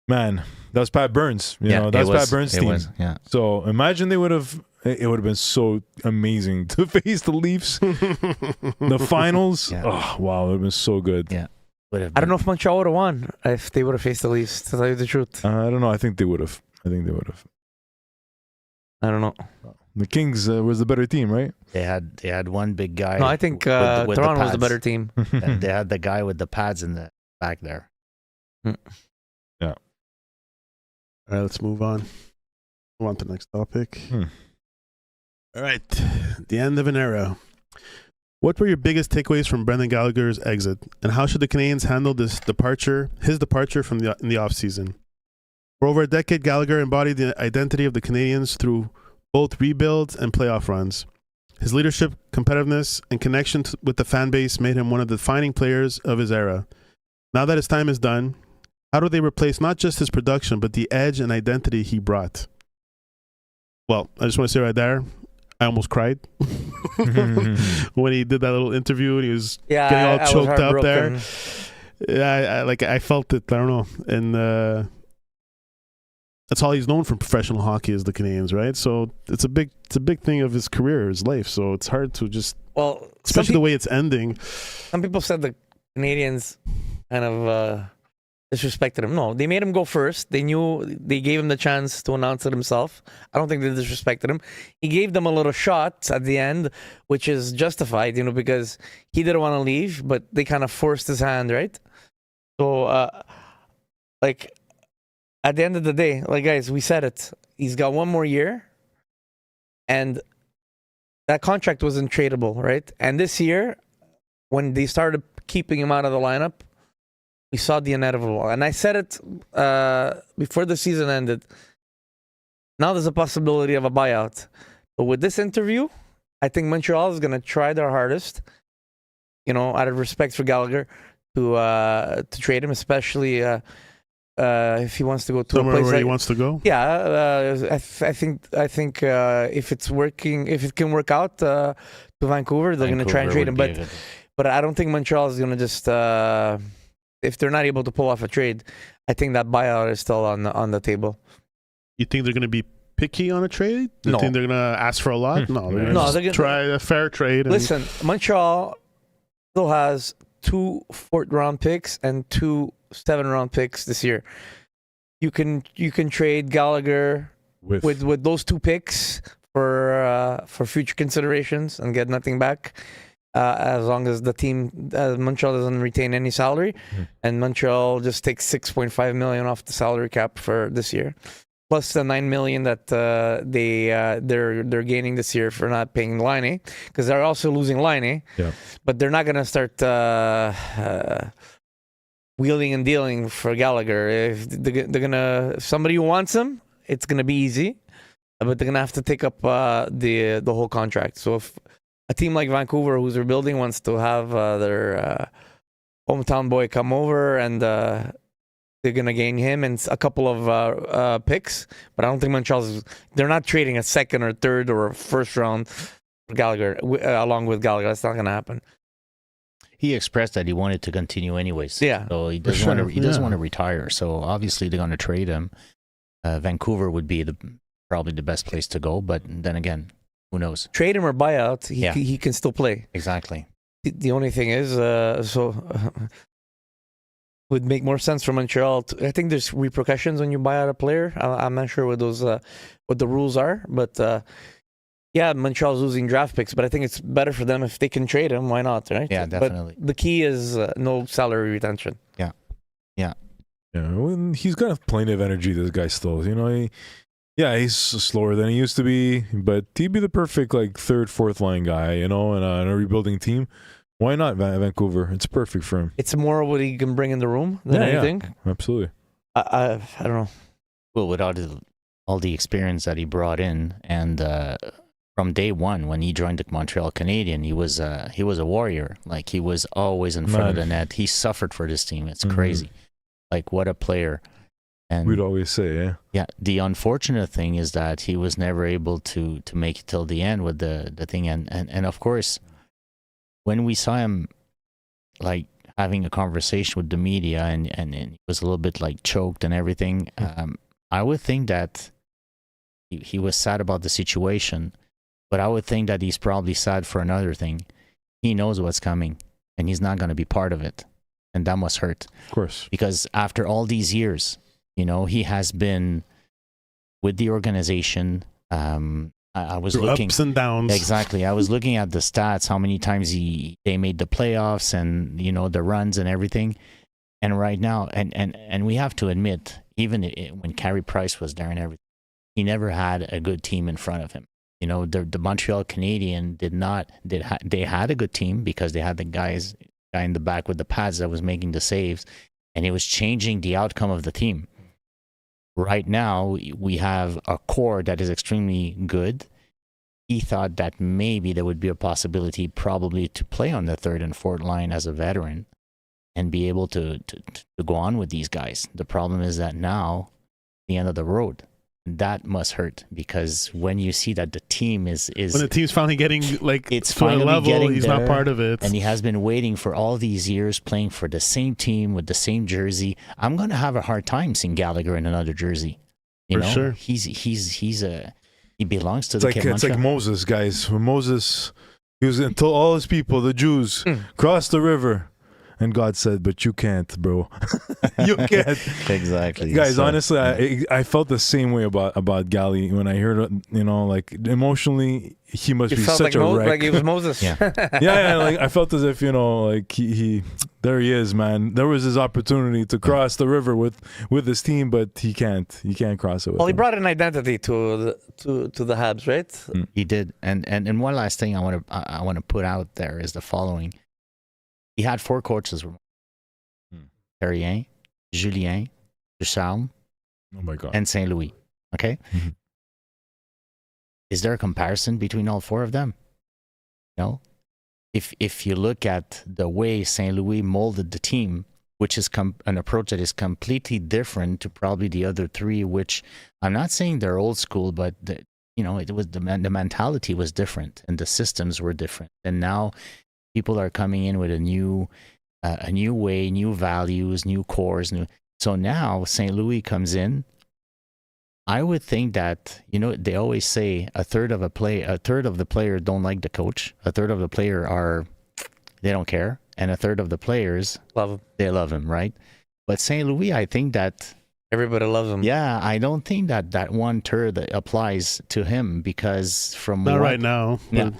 Man, that was Pat Burns. You know, that was Pat Burns' team. Yeah. So imagine it would have been so amazing to face the Leafs. The finals. Yeah. Oh, wow. It would have been so good. Yeah. I don't know if Montreal would have won if they would have faced the Leafs, to tell you the truth. I don't know. I think they would have. I don't know. The Kings was the better team, right? They had one big guy. No, I think with Toronto was the pads. better team. And they had the guy with the pads in the back there. Yeah. All right, let's move on. Move on to the next topic. All right, the end of an era. What were your biggest takeaways from Brendan Gallagher's exit, and how should the Canadiens handle his departure from in the offseason? For over a decade, Gallagher embodied the identity of the Canadiens through both rebuilds and playoff runs. His leadership, competitiveness, and connection with the fan base made him one of the defining players of his era. Now that his time is done, how do they replace not just his production, but the edge and identity he brought? Well, I just want to say right there, I almost cried when he did that little interview and he was getting all choked up there. Yeah, I felt it. I don't know, and that's all he's known from professional hockey is the Canadiens, right? So it's a big thing of his career, his life. So it's hard to just, especially the way it's ending. Some people said the Canadiens kind of disrespected him. No, they made him go first. They gave him the chance to announce it himself. I don't think they disrespected him. He gave them a little shot at the end, which is justified, because he didn't want to leave, but they kind of forced his hand, right? So, at the end of the day, guys, we said it. He's got one more year, and that contract wasn't tradable, right? And this year, when they started keeping him out of the lineup, we saw the inevitable. And I said it before the season ended. Now there's a possibility of a buyout. But with this interview, I think Montreal is going to try their hardest, out of respect for Gallagher, to trade him, especially if he wants to go to somewhere a place where he wants to go. Yeah, I think if it can work out to Vancouver, they're going to try and trade him. But I don't think Montreal is going to just if they're not able to pull off a trade. I think that buyout is still on the table. You think they're going to be picky on a trade? You No. think they're going to ask for a lot? No, they're No, going to try a fair trade. Listen, Montreal still has 2 fourth-round picks and 2 7-round picks this year. You can trade Gallagher with those 2 picks for future considerations and get nothing back, as long as the team Montreal doesn't retain any salary, and Montreal just takes $6.5 million off the salary cap for this year, plus the $9 million that they're gaining this year for not paying Laine, because they're also losing Laine. Yeah. But they're not gonna start wheeling and dealing for Gallagher. If if somebody who wants him, it's gonna be easy, but they're gonna have to take up the whole contract. So if a team like Vancouver, who's rebuilding, wants to have their hometown boy come over, and they're gonna gain him and a couple of picks, but I don't think they're not trading a second or third or first round for Gallagher along with Gallagher. That's not gonna happen. He expressed that he wanted to continue anyways. Yeah. So he doesn't want to. He doesn't want to retire. So obviously they're going to trade him. Vancouver would be probably the best place to go. But then again, who knows? Trade him or buy out. He can still play. Exactly. The only thing is, would make more sense for Montreal. I think there's repercussions when you buy out a player. I'm not sure what those what the rules are, but. Yeah, Montreal's losing draft picks, but I think it's better for them if they can trade him. Why not, right? Yeah, definitely. But the key is no salary retention. Yeah. Well, he's got plenty of energy, this guy still. He's slower than he used to be, but he'd be the perfect third, fourth line guy, in a rebuilding team. Why not Vancouver? It's perfect for him. It's more what he can bring in the room than anything. Yeah, absolutely. I don't know. Well, with all the experience that he brought in, and from day one when he joined the Montreal Canadiens, he was a warrior. He was always in front of the net. He suffered for this team. It's crazy. What a player. And we'd always say, yeah. The unfortunate thing is that he was never able to make it till the end with the thing. And of course, when we saw him having a conversation with the media and he was a little bit choked and everything, I would think that he was sad about the situation. But I would think that he's probably sad for another thing. He knows what's coming, and he's not going to be part of it. And that must hurt. Of course. Because after all these years, he has been with the organization. I was looking ups and downs. Exactly. I was looking at the stats, how many times they made the playoffs and, the runs and everything. And right now, and we have to admit, even when Carey Price was there and everything, he never had a good team in front of him. The Montreal Canadiens they had a good team because they had the guy in the back with the pads that was making the saves, and it was changing the outcome of the team. Right now, we have a core that is extremely good. He thought that maybe there would be a possibility probably to play on the third and fourth line as a veteran and be able to go on with these guys. The problem is that now, the end of the road. That must hurt, because when you see that the team is when the team's finally getting it's to a finally level, getting he's there, not part of it, and he has been waiting for all these years playing for the same team with the same jersey. I'm going to have a hard time seeing Gallagher in another jersey. For sure. He belongs to It's like Moses, guys. When Moses, he was until all his people, the Jews, crossed the river. And God said, but you can't, bro. You can't. Exactly. Guys, honestly, I felt the same way about Gally when I heard it, emotionally, he must be such a wreck. Like he was Moses. Yeah, I felt as if, he there he is, man. There was his opportunity to cross the river with his team, but he can't cross it with Well, he them. brought an identity to the Habs, right? He did. And one last thing I want to put out there is the following. He had 4 coaches: Terrien, Julien, Ducharme, Oh my God. and Saint Louis. Okay? Mhm. Is there a comparison between all 4 of them? No. If you look at the way Saint Louis molded the team, which is an approach that is completely different to probably the other 3, which I'm not saying they're old school, but it was the mentality was different and the systems were different. And now people are coming in with a new way, new values, new cores. So now St. Louis comes in. I would think that, they always say a third of the player don't like the coach. A third of the player they don't care. And a third of the players, Love him. they love him, right? But St. Louis, I think that Everybody loves him. yeah, I don't think that one third applies to him because from Not what, right now. Yeah. but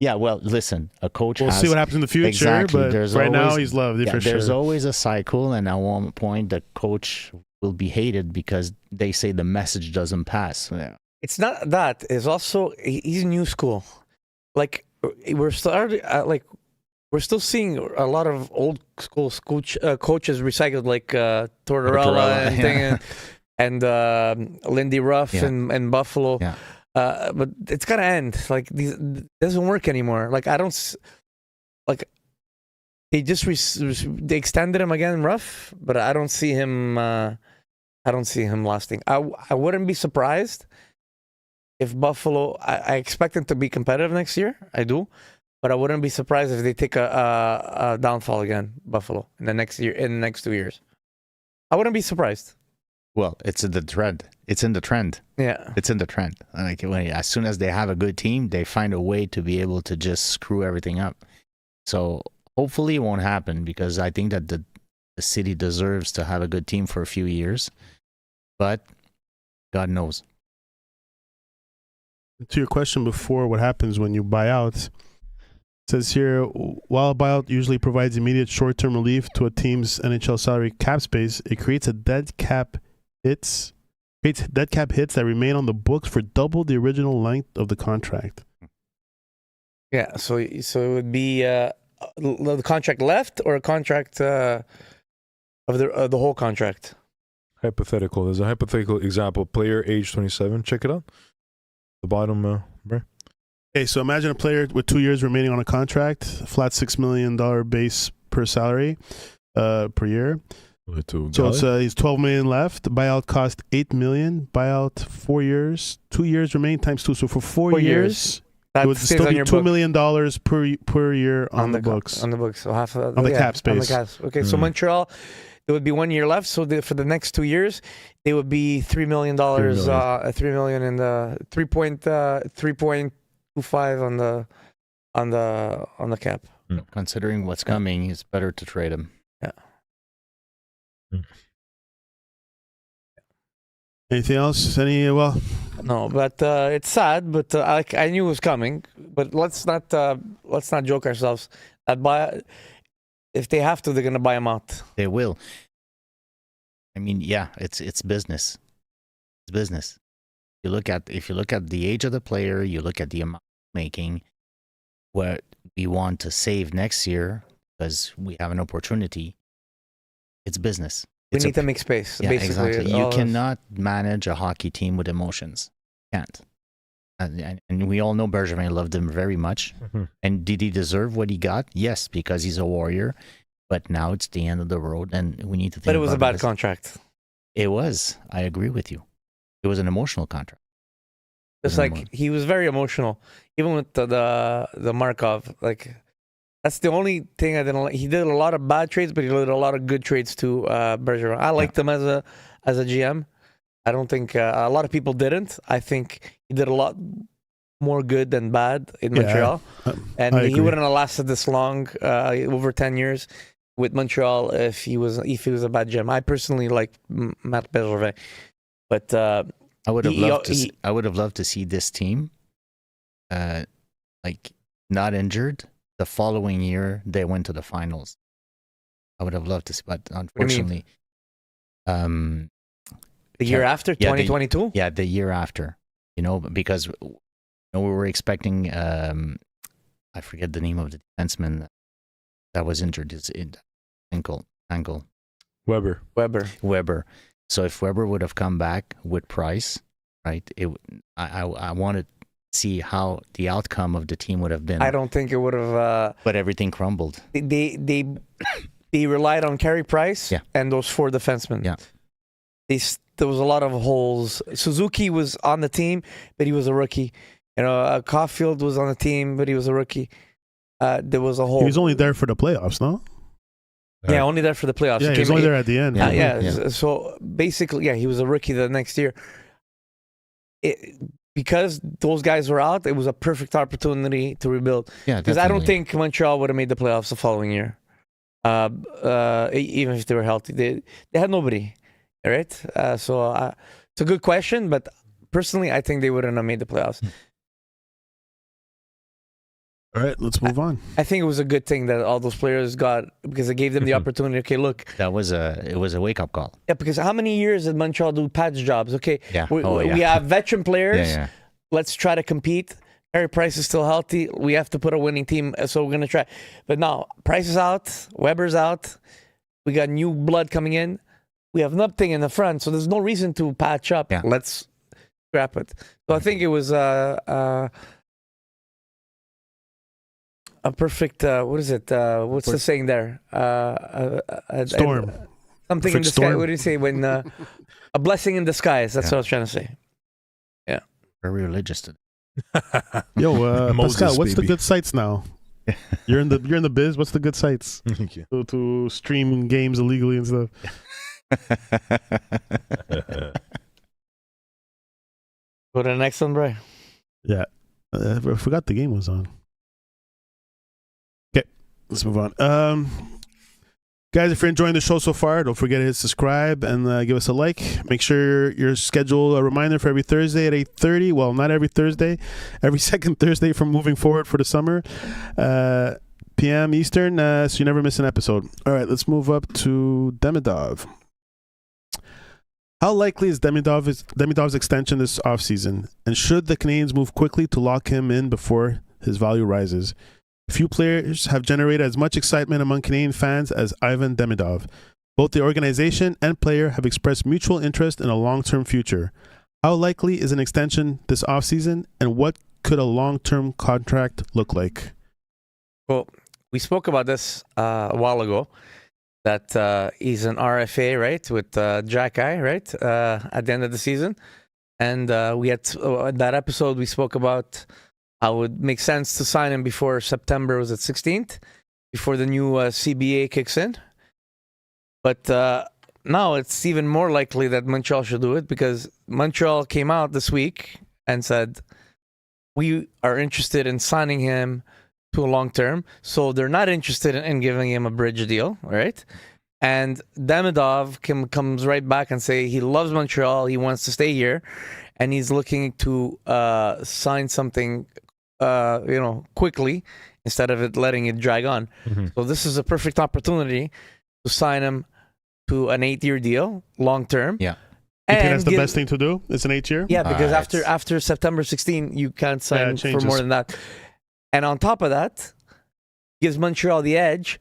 Yeah, well, listen, a coach We'll has, see what happens in the future. Exactly. But There's right now always- he's loved yeah, for there's sure. always a cycle, and at one point the coach will be hated because they say the message doesn't pass. Yeah. It's not that. It's also he's new school. Like we're still seeing a lot of old school coaches recycled, like Tortorella and thing, and Lindy Ruff Yeah. and Buffalo. Yeah. But it's gotta end. Like these it doesn't work anymore. Like I don't like they just they extended him again, Ruff, but I don't see him. I don't see him lasting. I wouldn't be surprised if Buffalo. I expect them to be competitive next year. I do, but I wouldn't be surprised if they take a downfall again, Buffalo, in the next 2 years. I wouldn't be surprised. Well, it's in the trend. It's in the trend. Yeah. It's in the trend. Like as soon as they have a good team, they find a way to be able to just screw everything up. So hopefully it won't happen because I think that the city deserves to have a good team for a few years. But God knows. To your question before, what happens when you buy out? It says here, while a buyout usually provides immediate short-term relief to a team's NHL salary cap space, it creates dead cap hits that remain on the books for double the original length of the contract. Yeah. So it would be the contract left or a contract of the whole contract. Hypothetical. There's a hypothetical example. Player age 27. Check it out. The bottom, Brian. Okay, so imagine a player with 2 years remaining on a contract, flat $6 million base per salary per year. So it's he's $12 million left. Buyout cost $8 million. Buyout 4 years. 2 years remain times 2. So for 4 years, That it would stays still on be your $2 book. million per year on the books. On the books. So half of, On the cap On the space. caps. Okay, so Montreal, there would be 1 year left. So for the next 2 years, they would be $3 million. $3 million in the 3.25 on the cap. Considering what's coming, it's better to trade him. Yeah. Anything else? No, but it's sad. But I knew it was coming. But let's not joke ourselves. If they have to, they're gonna buy him out. They will. I mean, yeah, it's business. It's business. If you look at the age of the player, you look at the amount making, what we want to save next year because we have an opportunity. It's business. We need to make space. Yeah, basically, exactly. You cannot manage a hockey team with emotions. Can't. And we all know Bergevin loved him very much. Mm-hmm. And did he deserve what he got? Yes, because he's a warrior. But now it's the end of the road, and we need to think. But it was a about bad contract. It was. I agree with you. It was an emotional contract. It's like he was very emotional, even with the Markov. Like that's the only thing I didn't like. He did a lot of bad trades, but he did a lot of good trades to Bergeron. I liked him as a GM. I don't think a lot of people didn't. I think he did a lot more good than bad in Montreal, and he wouldn't have lasted this long, over 10 years with Montreal if he was a bad GM. I personally like Matt Bergevin, but I would have loved to see this team, like not injured. The following year, they went to the finals. I would have loved to see, but unfortunately, the year after 2022. Yeah, the year after. Because we were expecting. I forget the name of the defenseman that was injured. It's ankle. Weber. So if Weber would have come back with Price, right? I wanted to see how the outcome of the team would have been. I don't think it would have. But everything crumbled. They relied on Carey Price and those 4 defensemen. Yeah. There was a lot of holes. Suzuki was on the team, but he was a rookie. Caulfield was on the team, but he was a rookie. There was a hole. He was only there for the playoffs, no? Yeah, only there for the playoffs. Yeah, he was only there at the end. So basically, he was a rookie the next year. Because those guys were out, it was a perfect opportunity to rebuild. Yeah, because I don't think Montreal would have made the playoffs the following year. Even if they were healthy, they had nobody, right? So it's a good question, but personally, I think they wouldn't have made the playoffs. All right, let's move on. I think it was a good thing that all those players got, because it gave them the opportunity. Okay, look, It was a wake up call. yeah, because how many years did Montreal do patch jobs? Okay, Yeah. we have veteran players. Yeah. Let's try to compete. Harry Price is still healthy. We have to put a winning team, so we're gonna try. But now Price is out, Weber's out. We got new blood coming in. We have nothing in the front, so there's no reason to patch up. Yeah. Let's scrap it. So I think it was a perfect. What is it? What's the saying there? Storm. Something Perfect in the sky. storm. What do you say when a blessing in disguise? That's what I was trying to say. Very religious today. Yo, Moses, Pascal, what's the baby. good sites now? You're in the biz. What's the good sites Thank you. to stream games illegally and stuff? Go to the next one, Bray. Yeah, I forgot the game was on. Okay, let's move on. Guys, if you're enjoying the show so far, don't forget to hit subscribe and give us a like. Make sure your schedule a reminder for every Thursday at 8:30. Well, not every Thursday, every second Thursday from moving forward for the summer, p.m. Eastern, so you never miss an episode. All right, let's move up to Demidov. How likely is Demidov's extension this offseason? And should the Canadiens move quickly to lock him in before his value rises? Few players have generated as much excitement among Canadian fans as Ivan Demidov. Both the organization and player have expressed mutual interest in a long-term future. How likely is an extension this offseason, and what could a long-term contract look like? Well, we spoke about this a while ago, that he's an RFA, right, with Jack Eye, right, at the end of the season. And we had in that episode, we spoke about how it would make sense to sign him before September, was it 16th, before the new CBA kicks in. But now it's even more likely that Montreal should do it, because Montreal came out this week and said, we are interested in signing him to a long term. So they're not interested in giving him a bridge deal, right? And Demidov comes right back and say he loves Montreal, he wants to stay here, and he's looking to sign something quickly instead of letting it drag on. Mm-hmm. So this is a perfect opportunity to sign him to an 8-year deal, long term. Yeah. You think that's the best thing to do? It's an 8-year? Yeah, because it's- after September 16, you can't sign it for changes. more than that. And on top of that, gives Montreal the edge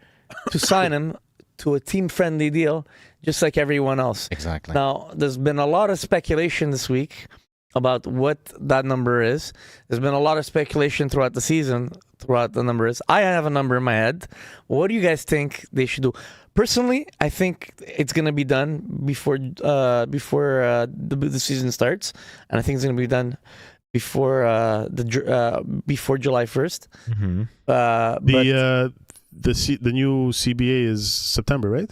to sign him to a team-friendly deal, just like everyone else. Exactly. Now, there's been a lot of speculation this week about what that number is. There's been a lot of speculation throughout the season, throughout the number is. I have a number in my head. What do you guys think they should do? Personally, I think it's going to be done before the season starts, and I think it's going to be done before before July 1st. Mm-hmm. The new CBA is September, right?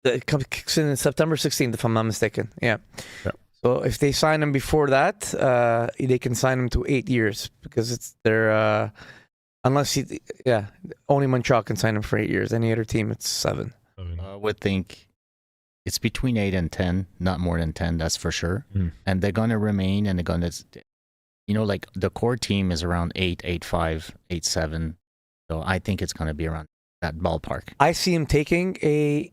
It kicks in September 16th, if I'm not mistaken. Yeah. So if they sign him before that, they can sign him to 8 years, because it's their only Montreal can sign him for 8 years. Any other team, it's 7. I would think it's between 8 and 10, not more than 10, that's for sure. Mm. And they're going to remain, and they're going to, like the core team is around 8, 8.5, 8.7. So I think it's going to be around that ballpark. I see him taking a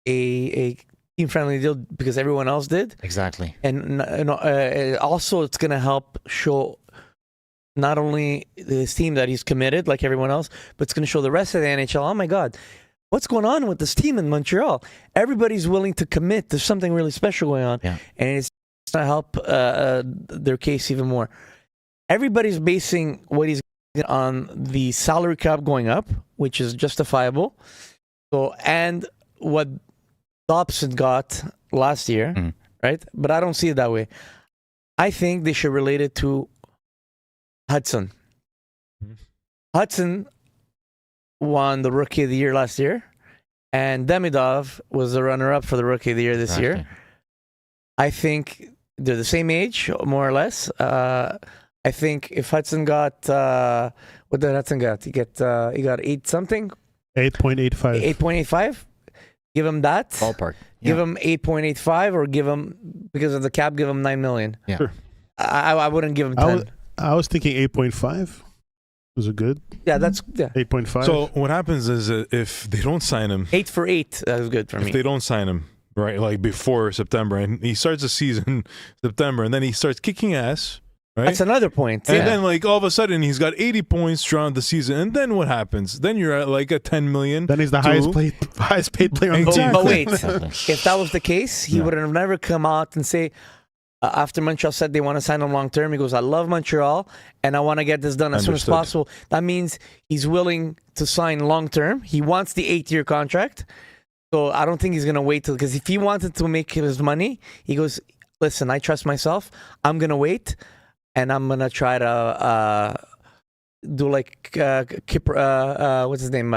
team-friendly deal because everyone else did. Exactly. And also it's going to help show not only his team that he's committed like everyone else, but it's going to show the rest of the NHL, oh my God, what's going on with this team in Montreal? Everybody's willing to commit. There's something really special going on. Yeah. And it's going to help their case even more. Everybody's basing what he's on the salary cap going up, which is justifiable. So, and what Dobson got last year, right? But I don't see it that way. I think they should relate it to Hudson. Hudson won the Rookie of the Year last year, and Demidov was the runner-up for the Rookie of the Year this year. I think they're the same age, more or less. I think if Hudson got what did Hudson got? He got 8 something. 8.85. 8.85. Give him that. Ballpark. Give him 8.85, or give him, because of the cap, give him 9 million. Yeah. Sure. I wouldn't give him 10. I was thinking 8.5. Was it good? Yeah, that's 8.5. So what happens is if they don't sign him, 8 for 8. That's good for if me. they don't sign him, right, like before September, and he starts the season September, and then he starts kicking ass, right? That's another point. And Yeah. then, like, all of a sudden, he's got 80 points throughout the season. And then what happens? Then you're at, like, a 10 million. then he's the highest paid player on the team. But wait, Exactly. if that was the case, he Yeah. would have never come out and say, after Montreal said they want to sign him long term, he goes, I love Montreal and I want to get this done as soon as Understood. possible. That means he's willing to sign long term. He wants the 8-year contract. So I don't think he's going to wait because if he wanted to make his money, he goes, listen, I trust myself. I'm going to wait and I'm going to try to do like what's his name?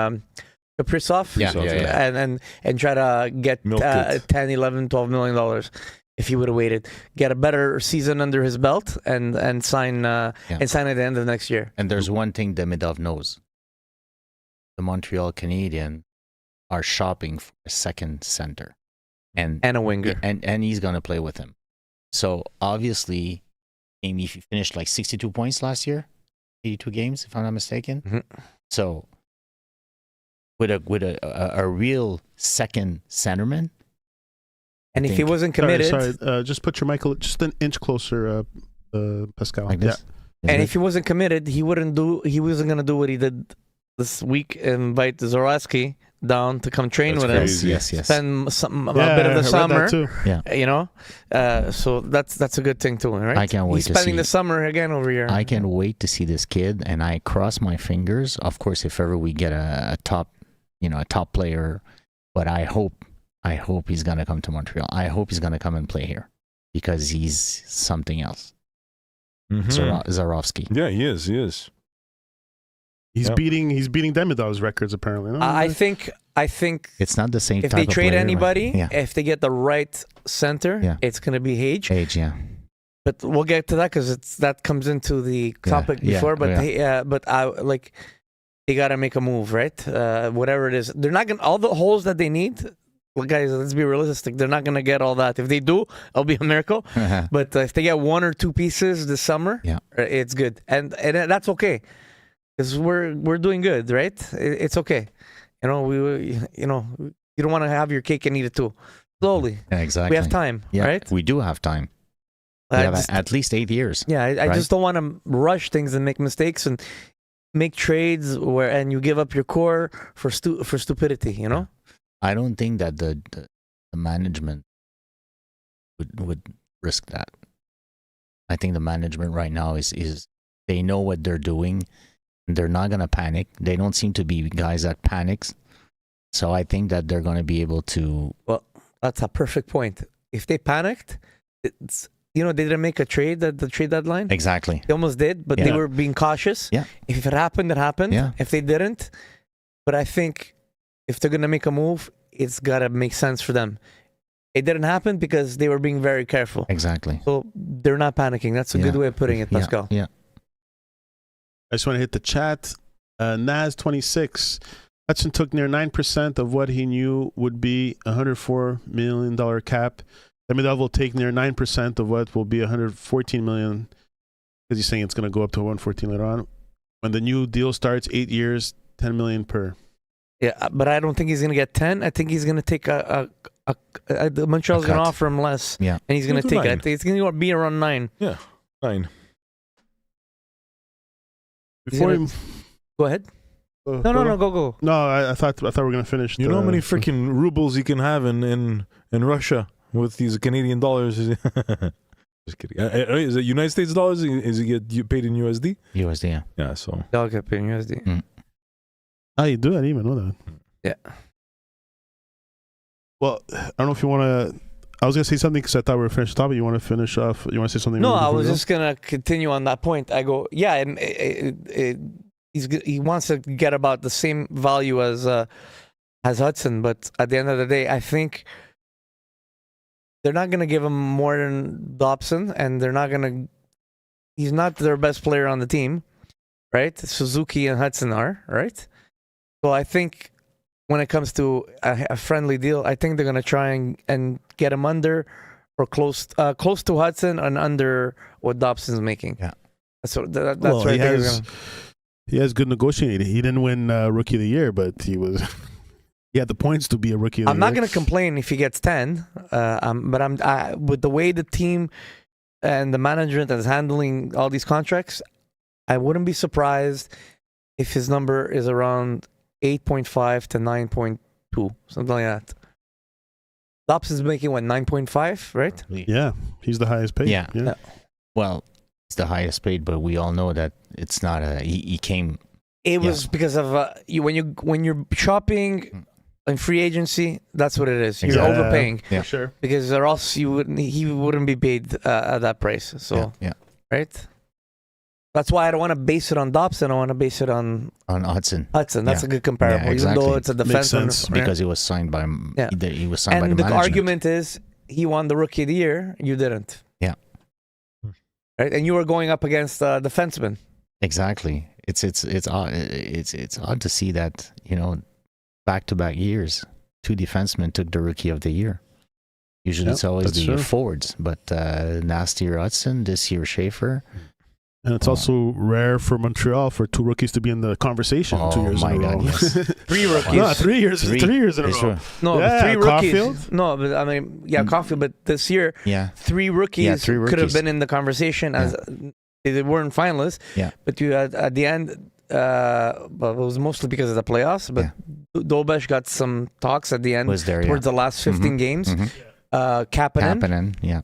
Kaprizov. Yeah. And try to get Milk it. 10, 11, 12 million dollars if he would have waited. Get a better season under his belt and sign at the end of next year. And there's one thing Demidov knows. The Montreal Canadiens are shopping for a second center. And And a winger. and he's going to play with him. So obviously, Amy, if you finished like 62 points last year, 82 games, if I'm not mistaken. Mhm. So with a real second centerman, And if he wasn't Sorry, committed, just put your mic just an inch closer, Pascal. like this. and if he wasn't committed, he wasn't gonna do what he did this week, invite Zoroski down to come train That's with crazy. him. Yes. Spend a bit of the summer, too. you know. So that's a good thing too, right? I can't wait He's to spending see- the summer again over here. I can't wait to see this kid, and I cross my fingers. Of course, if ever we get a top player, but I hope he's gonna come to Montreal. I hope he's gonna come and play here because he's something else. Mhm. Zarovsky. Yeah, he is. He's Yep. beating Demidov's records apparently. No? I think It's not the same. if type they of trade player, anybody, yeah, if they get the right center, Yeah. it's gonna be Hage. age, yeah, But we'll get to that because that comes into the topic yeah, before. But yeah. they gotta make a move, right? Whatever it is, they're not gonna all the holes that they need. Well, guys, let's be realistic. They're not gonna get all that. If they do, it'll be a miracle. But if they get one or two pieces this summer, Yeah. it's good, and that's okay because we're doing good, right? It's okay. You know, you don't want to have your cake and eat it too. Slowly, Yeah, exactly. we have time, Yeah, right? we do have time. We I have just- at least 8 years. Yeah, I right? just don't want to rush things and make mistakes and make trades and you give up your core for stupidity. You know, I don't think that the management would risk that. I think the management right now is they know what they're doing. And they're not gonna panic. They don't seem to be guys that panics. So I think that they're gonna be able to. that's a perfect point. If they panicked, they didn't make a trade at the trade deadline. Exactly. They almost did, but they Yeah. were being cautious. Yeah. If it happened, it happened. Yeah. If they didn't, but I think if they're gonna make a move, it's gotta make sense for them. It didn't happen because they were being very careful. Exactly. So they're not panicking. That's a Yeah. good way of putting it, Pascal. Yeah. I just want to hit the chat. Naz26. Hudson took near 9% of what he knew would be a $104 million cap. Demidov will take near 9% of what will be $114 million, because he's saying it's going to go up to 114 later on. When the new deal starts, 8 years, $10 million per. Yeah, but I don't think he's gonna get 10. I think he's gonna take Montreal's gonna cut. offer him less. Yeah. And he's gonna Go to take it. I 9. think it's gonna be around 9. 9. Before gonna- he, Go ahead. No, go. No, I thought we were going to finish. You know how many freaking rubles you can have in Russia with these Canadian dollars? Just kidding. Is it United States dollars? Is it get paid in USD? USD. Yeah. Yeah, so. They'll get paid in USD. Oh, you do? I didn't even know that. Yeah. Well, I don't know if you want to. I was going to say something because I thought we were finished the topic. You want to finish off? You want to say something? No, before I we was go? just gonna continue on that point. I go, yeah, and he wants to get about the same value as Hudson, but at the end of the day, I think they're not gonna give him more than Dobson, and they're not gonna. He's not their best player on the team, right? Suzuki and Hudson are, right? So I think when it comes to a friendly deal, I think they're gonna try and get him under or close to Hudson and under what Dobson's making. Yeah. That's what Well, right he there. has good negotiating. He didn't win Rookie of the Year, but he had the points to be a Rookie of the Year. I'm not gonna complain if he gets 10, but I'm with the way the team and the management is handling all these contracts, I wouldn't be surprised if his number is around 8.5 to 9.2, something like that. Dobson's making what, 9.5, right? Yeah, he's the highest paid. Yeah. Well, it's the highest paid, but we all know that it's not he came. It was because of when you're shopping in free agency, that's what it is. You're Yeah. overpaying Yeah. For sure. because or else he wouldn't be paid at that price. So Yeah. right, that's why I don't want to base it on Dobson. I want to base it on Hudson. Hudson. That's Yeah. a good comparable, Yeah, exactly. even though it's a Makes defenseman. sense. right? Because he was signed by Yeah. he was signed by And the the management. argument is he won the Rookie of the Year. You didn't. Yeah. Right, and you were going up against a defenseman. Exactly. It's odd to see that, back-to-back years, 2 defensemen took the Rookie of the Year. Usually Yep, it's always that's the true. forwards, but last year Hudson, this year Schaefer. And it's also rare for Montreal for 2 rookies to be in the conversation 2 years my in a row. God, yes. 3 rookies. No, 3 years. 3 years in a It's row. true. No, Yeah, 3 rookies. Caulfield? No, but I mean, yeah, Caulfield. But this year, Yeah. 3 rookies, Yeah, 3 could have rookies. been in the conversation as they weren't finalists. Yeah. But you had at the end, well, it was mostly because of the playoffs. But Dobesh got some talks at the end Was there, towards the last 15 games. Kapanen, Kapanen, yeah.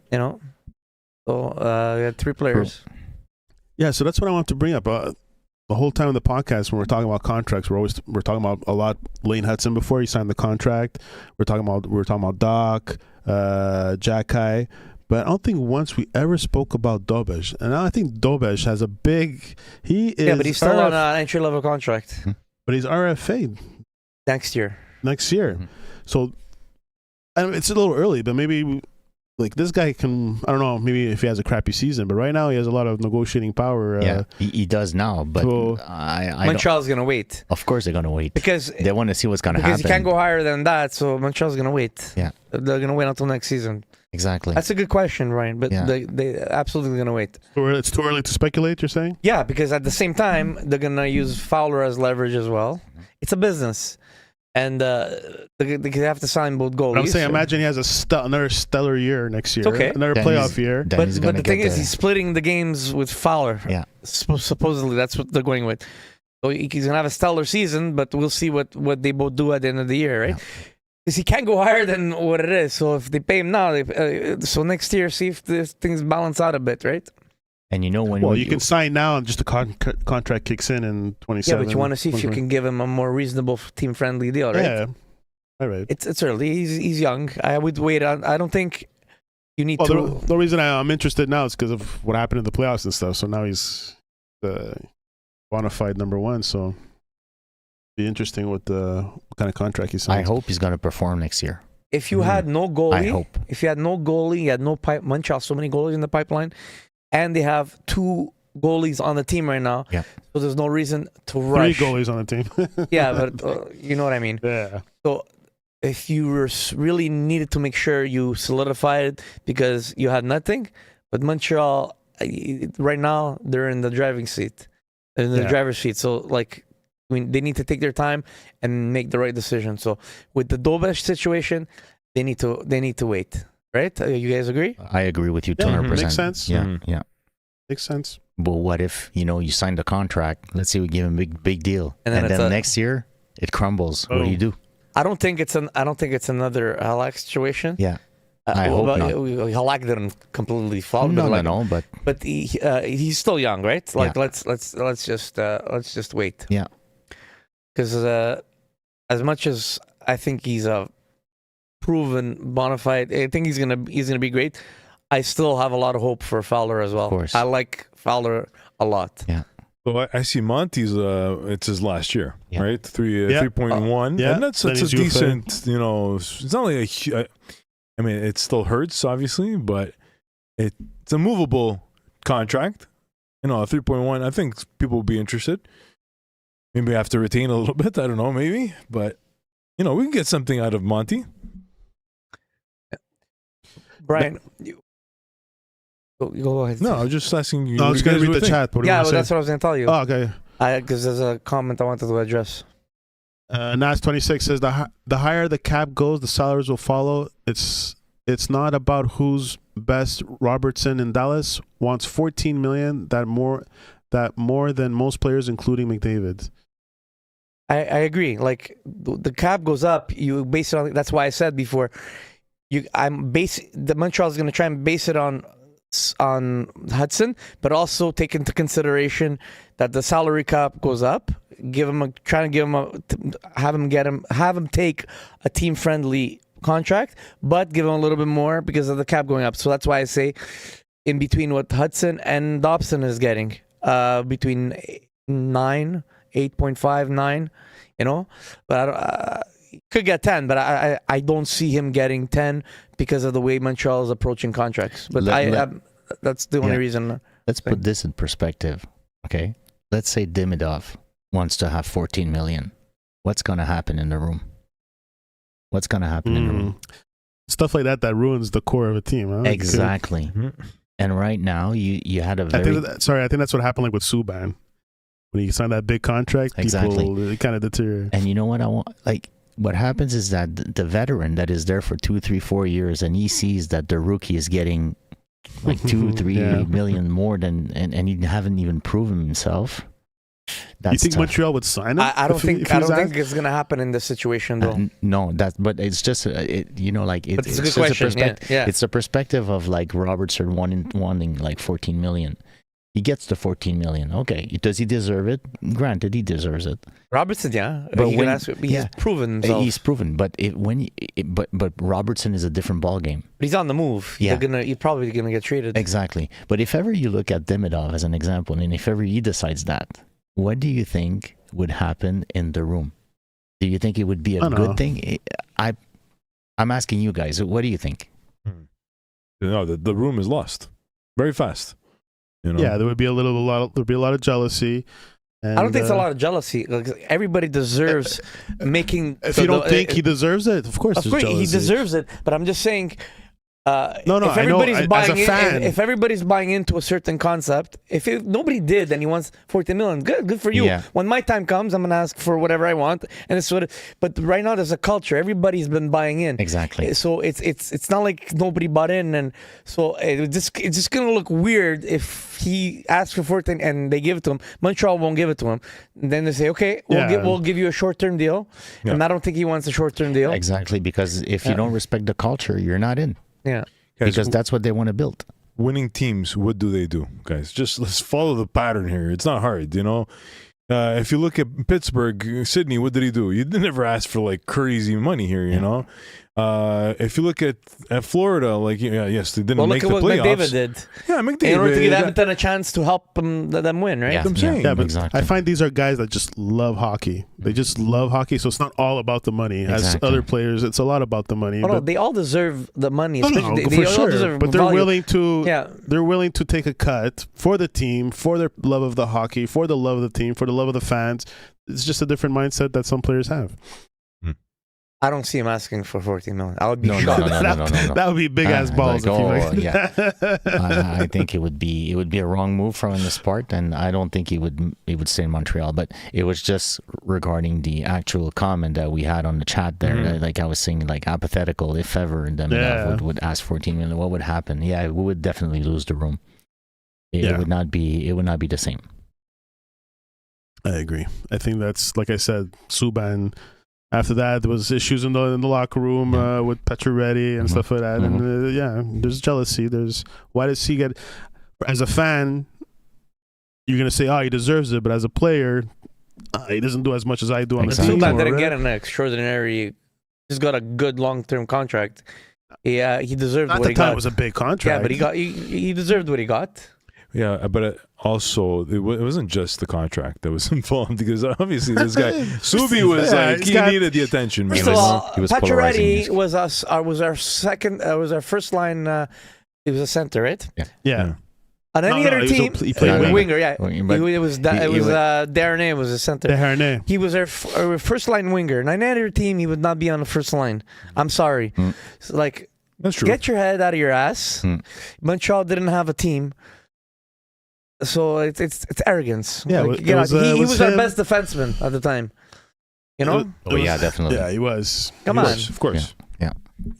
So we had 3 players. Yeah, so that's what I want to bring up. The whole time in the podcast, when we're talking about contracts, we're talking about a lot. Lane Hudson before he signed the contract. We're talking about Doc, Jack Kai, but I don't think once we ever spoke about Dobesh. And now I think Dobesh has a big. He is. Yeah, but he's still on an entry level contract But he's RFA next year. next year. So, I mean, it's a little early, but maybe. Like this guy can, I don't know, maybe if he has a crappy season, but right now he has a lot of negotiating power. Yeah, he does now, but so- I don't, Montreal's gonna wait of course they're going to wait. because They want to see what's going to happen. you can't go higher than that. So Montreal's gonna wait. Yeah. They're gonna wait until next season. Exactly. That's a good question, Ryan. But Yeah. they absolutely gonna wait. It's too early to speculate, you're saying? Yeah, because at the same time they're gonna use Fowler as leverage as well. It's a business, and they have to sign both goalies. But I'm saying, imagine he has another stellar year next year, okay. another Then playoff year. Then But he's the gonna thing get is, he's splitting the games with Fowler. Yeah. Supposedly that's what they're going with. So he's gonna have a stellar season, but we'll see what they both do at the end of the year, right? Because he can't go higher than what it is. So if they pay him now, so next year, see if things balance out a bit, right? And when Well, you can sign now and just the contract kicks in 27. Yeah, but you want to see if you can give him a more reasonable, team-friendly deal, right? Yeah. All right. It's early. He's young. I would wait. I don't think you need Well, to. the reason I'm interested now is because of what happened in the playoffs and stuff. So now he's the bona fide number 1. So be interesting what kind of contract he signs. I hope he's going to perform next year. If you had no goalie, I hope. If you had no goalie, you had no Montreal, so many goalies in the pipeline, and they have 2 goalies on the team right now. Yeah. So there's no reason to 3 rush. goalies on the team. Yeah, but you know what I mean. Yeah. So if you were really needed to make sure you solidified it because you had nothing, but Montreal right now they're in the driving seat, in the Yeah. driver's seat. So they need to take their time and make the right decision. So with the Dobesh situation, they need to wait. Right? You guys agree? I agree with you Yeah, 200%. makes sense. Yeah, Mhm. yeah. Makes sense. But what if, you signed the contract, let's say we give him a big deal, And and then then it's next year it crumbles. What do you do? I don't think it's another Halak situation. Yeah. I hope not. Halak didn't completely fall. No, But he's still young, right? Like Yeah. let's just wait. Yeah. Because as much as I think he's a proven bona fide, I think he's gonna be great. I still have a lot of hope for Fowler as well. Of course. I like Fowler a lot. Yeah. So I see Monty's. It's his last year, Yeah. right? 3.1, Yeah. and that's Then a he's UFA. decent. It's not like I mean, it still hurts, obviously, but it's a movable contract. 3.1. I think people will be interested. Maybe I have to retain a little bit. I don't know, maybe, but we can get something out of Monty. Brian, you go ahead. No, I was just asking you. No, I was going to read the chat. What do you Yeah, want well, to that's say? what I was going to tell you. Oh, okay. Because there's a comment I wanted to address. Nas26 says the higher the cap goes, the salaries will follow. It's not about who's best. Robertson in Dallas wants $14 million. That more than most players, including McDavid. I agree. Like the cap goes up, you base it on. That's why I said before. The Montreal's going to try and base it on Hudson, but also take into consideration that the salary cap goes up. Have him take a team friendly contract, but give him a little bit more because of the cap going up. So that's why I say in between what Hudson and Dobson is getting, between 8.5, 9, but he could get 10, but I don't see him getting 10 because of the way Montreal is approaching contracts. But that's the only reason. Let's put this in perspective, okay? Let's say Demidov wants to have $14 million. What's going to happen in the room? What's going to happen in the room? Stuff like that ruins the core of a team. Huh? Exactly. And right now, you had a very... I think that's what happened like with Subban. When he signed that big contract, people, it kind of deteriorated. And you know what I want? Like, what happens is that the veteran that is there for 2, 3, 4 years, and he sees that the rookie is getting like 2, 3 million more than, and he haven't even proven himself. That's you think tough. Montreal would sign him? I don't think it's gonna happen in this situation though. No, but it's just it's a good question. It's a perspective of like Robertson wanting like 14 million. He gets the 14 million. Okay, does he deserve it? Granted, he deserves it. Robertson, yeah, but he's proven himself. He's proven, but but Robertson is a different ball game. But he's on the move. Yeah, he's probably gonna get traded. Exactly. But if ever you look at Demidov as an example, and if ever he decides that, what do you think would happen in the room? Do you think it would be a good thing? I'm asking you guys. What do you think? No, the room is lost very fast. Yeah, there would be a lot of jealousy. And, I don't think it's a lot of jealousy. Like, everybody deserves making. If you don't think he deserves it, of course, he deserves it. But I'm just saying. No, if everybody's I know. buying As a fan, if everybody's buying into a certain concept, if nobody did, and he wants 14 million, good for you. Yeah. When my time comes, I'm gonna ask for whatever I want, and it's But right now, there's a culture. Everybody's been buying in. Exactly. So it's not like nobody bought in, and so it's just gonna look weird if he asks for 14 and they give it to him. Montreal won't give it to him. And then they say, okay, we'll give you a short-term deal, and I don't think he wants a short-term deal. Exactly, because if you don't respect the culture, you're not in. Yeah. Guys, because that's what they want to build. Winning teams, what do they do, guys? Just let's follow the pattern here. It's not hard, If you look at Pittsburgh, Sydney, what did he do? You never ask for like crazy money here, you know. If you look at Florida, yes, they didn't make the playoffs. Look at what McDavid did. Yeah, McDavid. In order to give Edmonton a chance to help them win, right? Yeah, I'm saying. Yeah, but exactly. I find these are guys that just love hockey. They just love hockey, so it's not all about the money. As other players, it's a lot about the money. Oh, no, they all deserve the money. No, They for all sure. deserve But they're value. willing to. Yeah. They're willing to take a cut for the team, for their love of the hockey, for the love of the team, for the love of the fans. It's just a different mindset that some players have. I don't see him asking for 14 million. I would be No. shocked. That would be big ass balls. I think it would be a wrong move from his part, and I don't think he would stay in Montreal. But it was just regarding the actual comment that we had on the chat there. Like I was saying, like hypothetical, if ever, and then would ask 14 million, what would happen? Yeah, we would definitely lose the room. It would not be the same. I agree. I think that's, like I said, Subban. After that, there was issues in the locker room with Pacioretty and stuff like that. And there's jealousy. Why does he get? As a fan, you're gonna say, "Oh, he deserves it," but as a player, he doesn't do as much as I do on the team. Subban didn't get an extraordinary. He's got a good long-term contract. Yeah, he deserved what he got. At the time, it was a big contract. Yeah, but he deserved what he got. Yeah, but also it wasn't just the contract that was involved, because obviously this guy Subi was he needed the attention. First of all, he was Pacioretty was our second, was our first line. He was a center, right? Yeah. On any No, other he was a- team, he played winger. winger. Yeah, But it was Darnay was the center. Desharnais. He was our first line winger. And on any other team, he would not be on the first line. I'm sorry. So, like, That's true. get your head out of your ass. Montreal didn't have a team. So it's arrogance. Yeah, Like, it was, he was our him. best defenseman at the time. You know? Oh yeah, definitely. Yeah, he was. Come He on. was. Of course.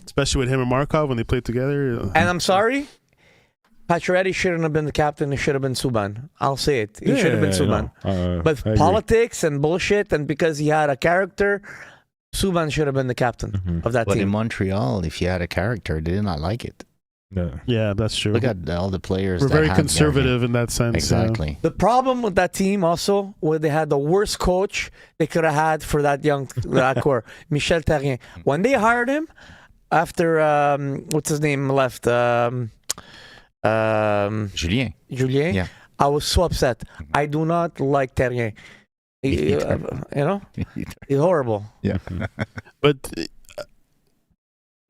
Especially with him and Markov when they played together. And I'm sorry, Pacioretty shouldn't have been the captain. It should have been Subban. I'll say it. He should have been Subban. But I agree. politics and bullshit, and because he had a character, Subban should have been the captain of that But in team. Montreal, if you had a character, they did not like it. Yeah. Yeah, that's true. Look at all the players. We're that very had conservative in that sense. Exactly. The problem with that team also, where they had the worst coach they could have had for that that core, Michel Therrien. When they hired him, after what's his name left, Julien. Julien. Yeah. I was so upset. I do not like Therrien. You know, he's horrible. Yeah. But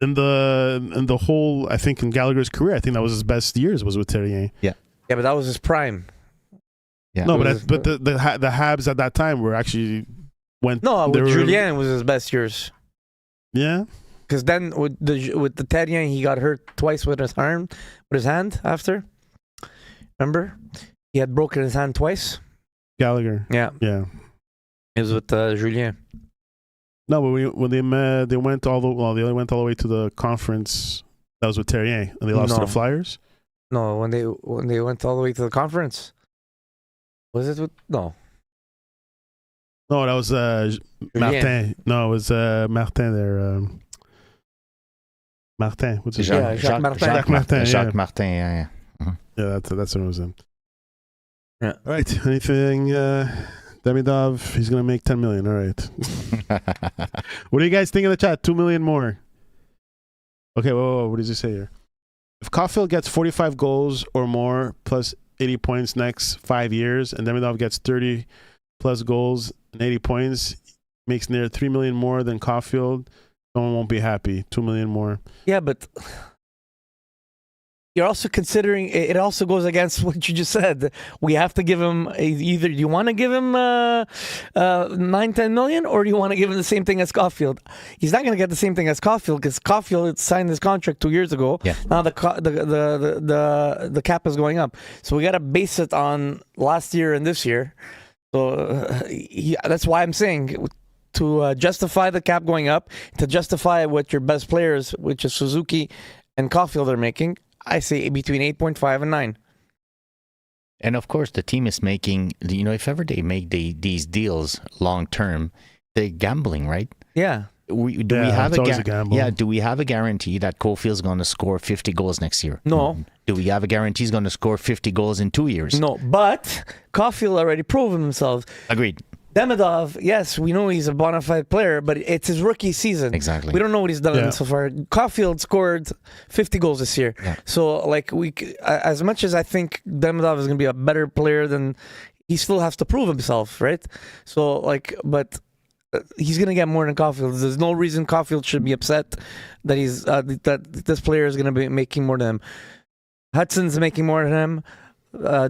in the whole, I think in Gallagher's career, I think that was his best years was with Terrien. Yeah, but that was his prime. Yeah. No, It but was- the Habs at that time were actually went. No, they with were- Julien was his best years. Yeah. Because then with the Therrien, he got hurt twice with his arm, with his hand after. Remember, he had broken his hand twice. Gallagher. Yeah, Yeah. it was with Julien. No, but when they met, they went all the they only went all the way to the conference. That was with Terrien, and they lost to No. the Flyers. No, when they went all the way to the conference. Was it with no? No, that was Martin. No, it was Martin there. Martin. What's his Yeah, name? Jacques Martin. Jacques Martin, Jacques yeah. Martin, yeah. Yeah, that's what it was in. Yeah. All right. Anything? Demidov, he's gonna make 10 million. All right. What do you guys think in the chat? 2 million more. Okay. Whoa. What does he say here? If Caulfield gets 45 goals or more plus 80 points next 5 years, and Demidov gets 30 plus goals and 80 points, makes near 3 million more than Caulfield, someone won't be happy. 2 million more. Yeah, but you're also considering it. Also goes against what you just said. We have to give him either. Do you want to give him 9-10 million, or do you want to give him the same thing as Caulfield? He's not going to get the same thing as Caulfield because Caulfield signed his contract 2 years ago. Yeah. Now the cap is going up, so we got to base it on last year and this year. So that's why I'm saying, to justify the cap going up, to justify what your best players, which is Suzuki and Caulfield, are making, I say between 8.5 and 9. And of course, the team is making, if ever they make these deals long term, they're gambling, right? Yeah. We Yeah, have it's always a gamble. Yeah, do we have a guarantee that Caulfield's going to score 50 goals next year? No. Do we have a guarantee he's going to score 50 goals in 2 years? No, but Caulfield already proven himself. Agreed. Demidov, yes, we know he's a bona fide player, but it's his rookie season. Exactly. We don't know what he's done Yeah. so far. Caulfield scored 50 goals this year. Yeah. So, as much as I think Demidov is going to be a better player than, he still has to prove himself, right? So, but he's going to get more than Caulfield. There's no reason Caulfield should be upset that he's that this player is going to be making more than him. Hudson's making more than him.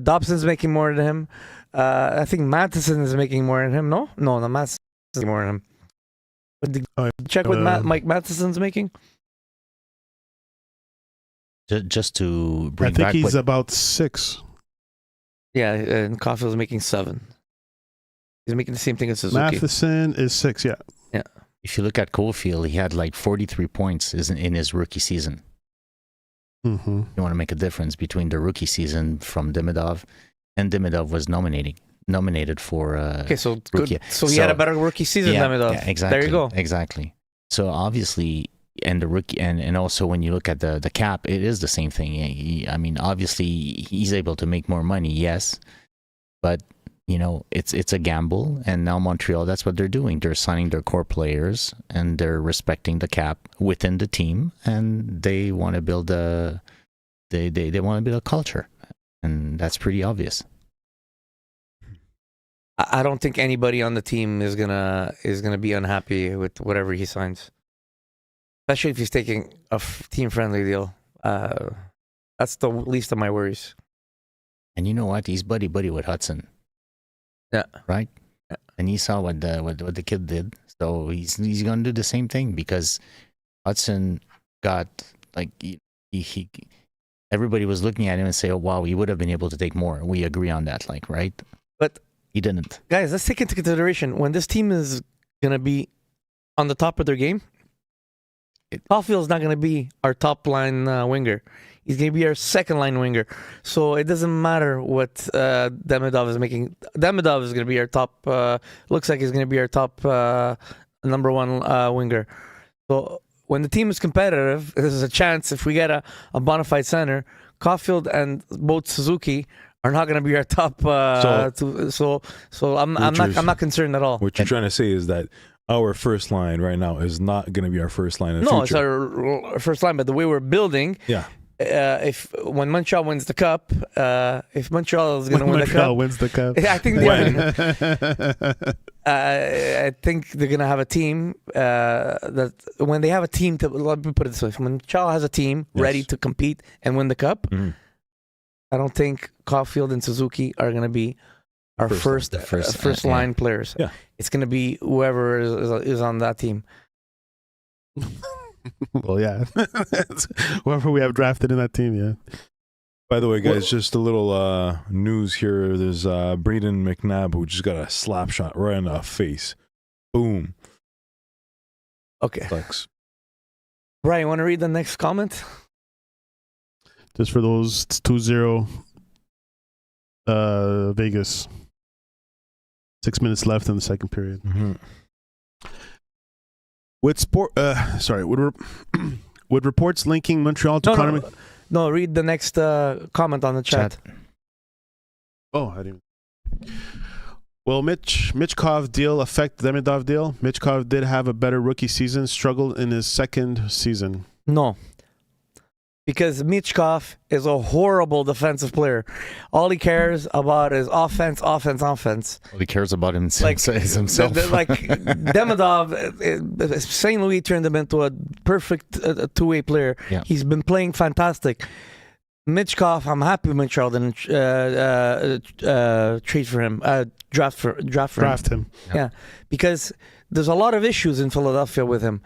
Dobson's making more than him. I think Matheson is making more than him. No, Matheson is making more than him. But check what Mike Matheson's making. Just to I bring think back he's what, about 6. Yeah, and Caulfield's making 7. He's making the same thing as Suzuki. Matheson is 6. Yeah. if you look at Caulfield, he had like 43 points in his rookie season. Mm-hmm. You want to make a difference between the rookie season from Demidov, and Demidov was nominated for Okay, so rookie. good. So he had a better rookie season than Demidov. Yeah, exactly. There you go. Exactly. So obviously, and the rookie, and also when you look at the cap, it is the same thing. I mean, obviously, he's able to make more money, yes, but you know, it's a gamble. And now Montreal, that's what they're doing. They're signing their core players, and they're respecting the cap within the team, and they want to build they want to build a culture, and that's pretty obvious. I don't think anybody on the team is gonna be unhappy with whatever he signs, especially if he's taking a team friendly deal. That's the least of my worries. And you know what? He's buddy with Hudson. Yeah. Right? Yeah. And he saw what the kid did. So he's going to do the same thing because Hudson got, like, he everybody was looking at him and say, oh, wow, he would have been able to take more. We agree on that, like, right? But he didn't. guys, let's take into consideration when this team is going to be on the top of their game, Caulfield's not going to be our top line winger. He's going to be our second line winger. So it doesn't matter what Demidov is making. Demidov is going to be our top, looks like he's going to be our top number one winger. So when the team is competitive, there's a chance if we get a bona fide center, Caulfield and both Suzuki are not going to be our top. So I'm not concerned at all. What you're trying to say is that our first line right now is not going to be our first line in the No, future. it's our first line, but the way we're building, Yeah. If when Montreal wins the cup, if Montreal is going to win Montreal the wins the cup. cup, I think I think they're going to have a team that when they have a team to, let me put it this way, if Montreal has a team ready to compete and win the cup, I don't think Caulfield and Suzuki are going to be our first line players. Yeah. It's going to be whoever is on that team. Well, yeah. Whoever we have drafted in that team, yeah. By the way, guys, just a little news here. There's Braden McNabb who just got a slap shot right in the face. Boom. Okay. Flex. Brian, you want to read the next comment? Just for those, it's 2-0 Vegas. 6 minutes left in the second period. Mm-hmm. With with reports linking Montreal to Connor. No, read the next comment on the chat. Oh, I didn't. Will Michkov deal affect the Demidov deal? Michkov did have a better rookie season, struggled in his second season. No. Because Michkov is a horrible defensive player. All he cares about is offense. All he cares about himself is himself. Like Demidov, St. Louis turned him into a perfect two-way player. Yeah. He's been playing fantastic. Michkov, I'm happy Montreal didn't trade for him, draft him. Yeah, because there's a lot of issues in Philadelphia with him.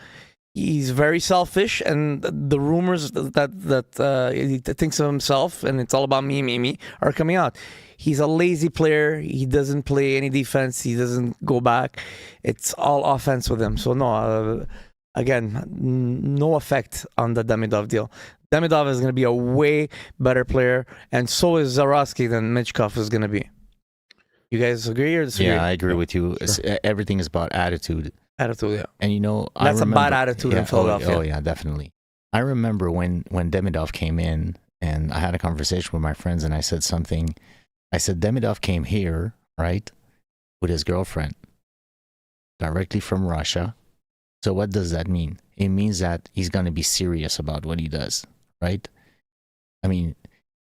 He's very selfish, and the rumors that he thinks of himself and it's all about me are coming out. He's a lazy player. He doesn't play any defense. He doesn't go back. It's all offense with him. So no, again, no effect on the Demidov deal. Demidov is going to be a way better player, and so is Zarowski than Michkov is going to be. You guys agree or disagree? Yeah, I agree with you. Sure. Everything is about attitude. Attitude, yeah. And you know, that's a bad attitude in Philadelphia. Oh yeah, definitely. I remember when Demidov came in, and I had a conversation with my friends, and I said something. I said Demidov came here, right, with his girlfriend, directly from Russia. So what does that mean? It means that he's going to be serious about what he does, right? I mean,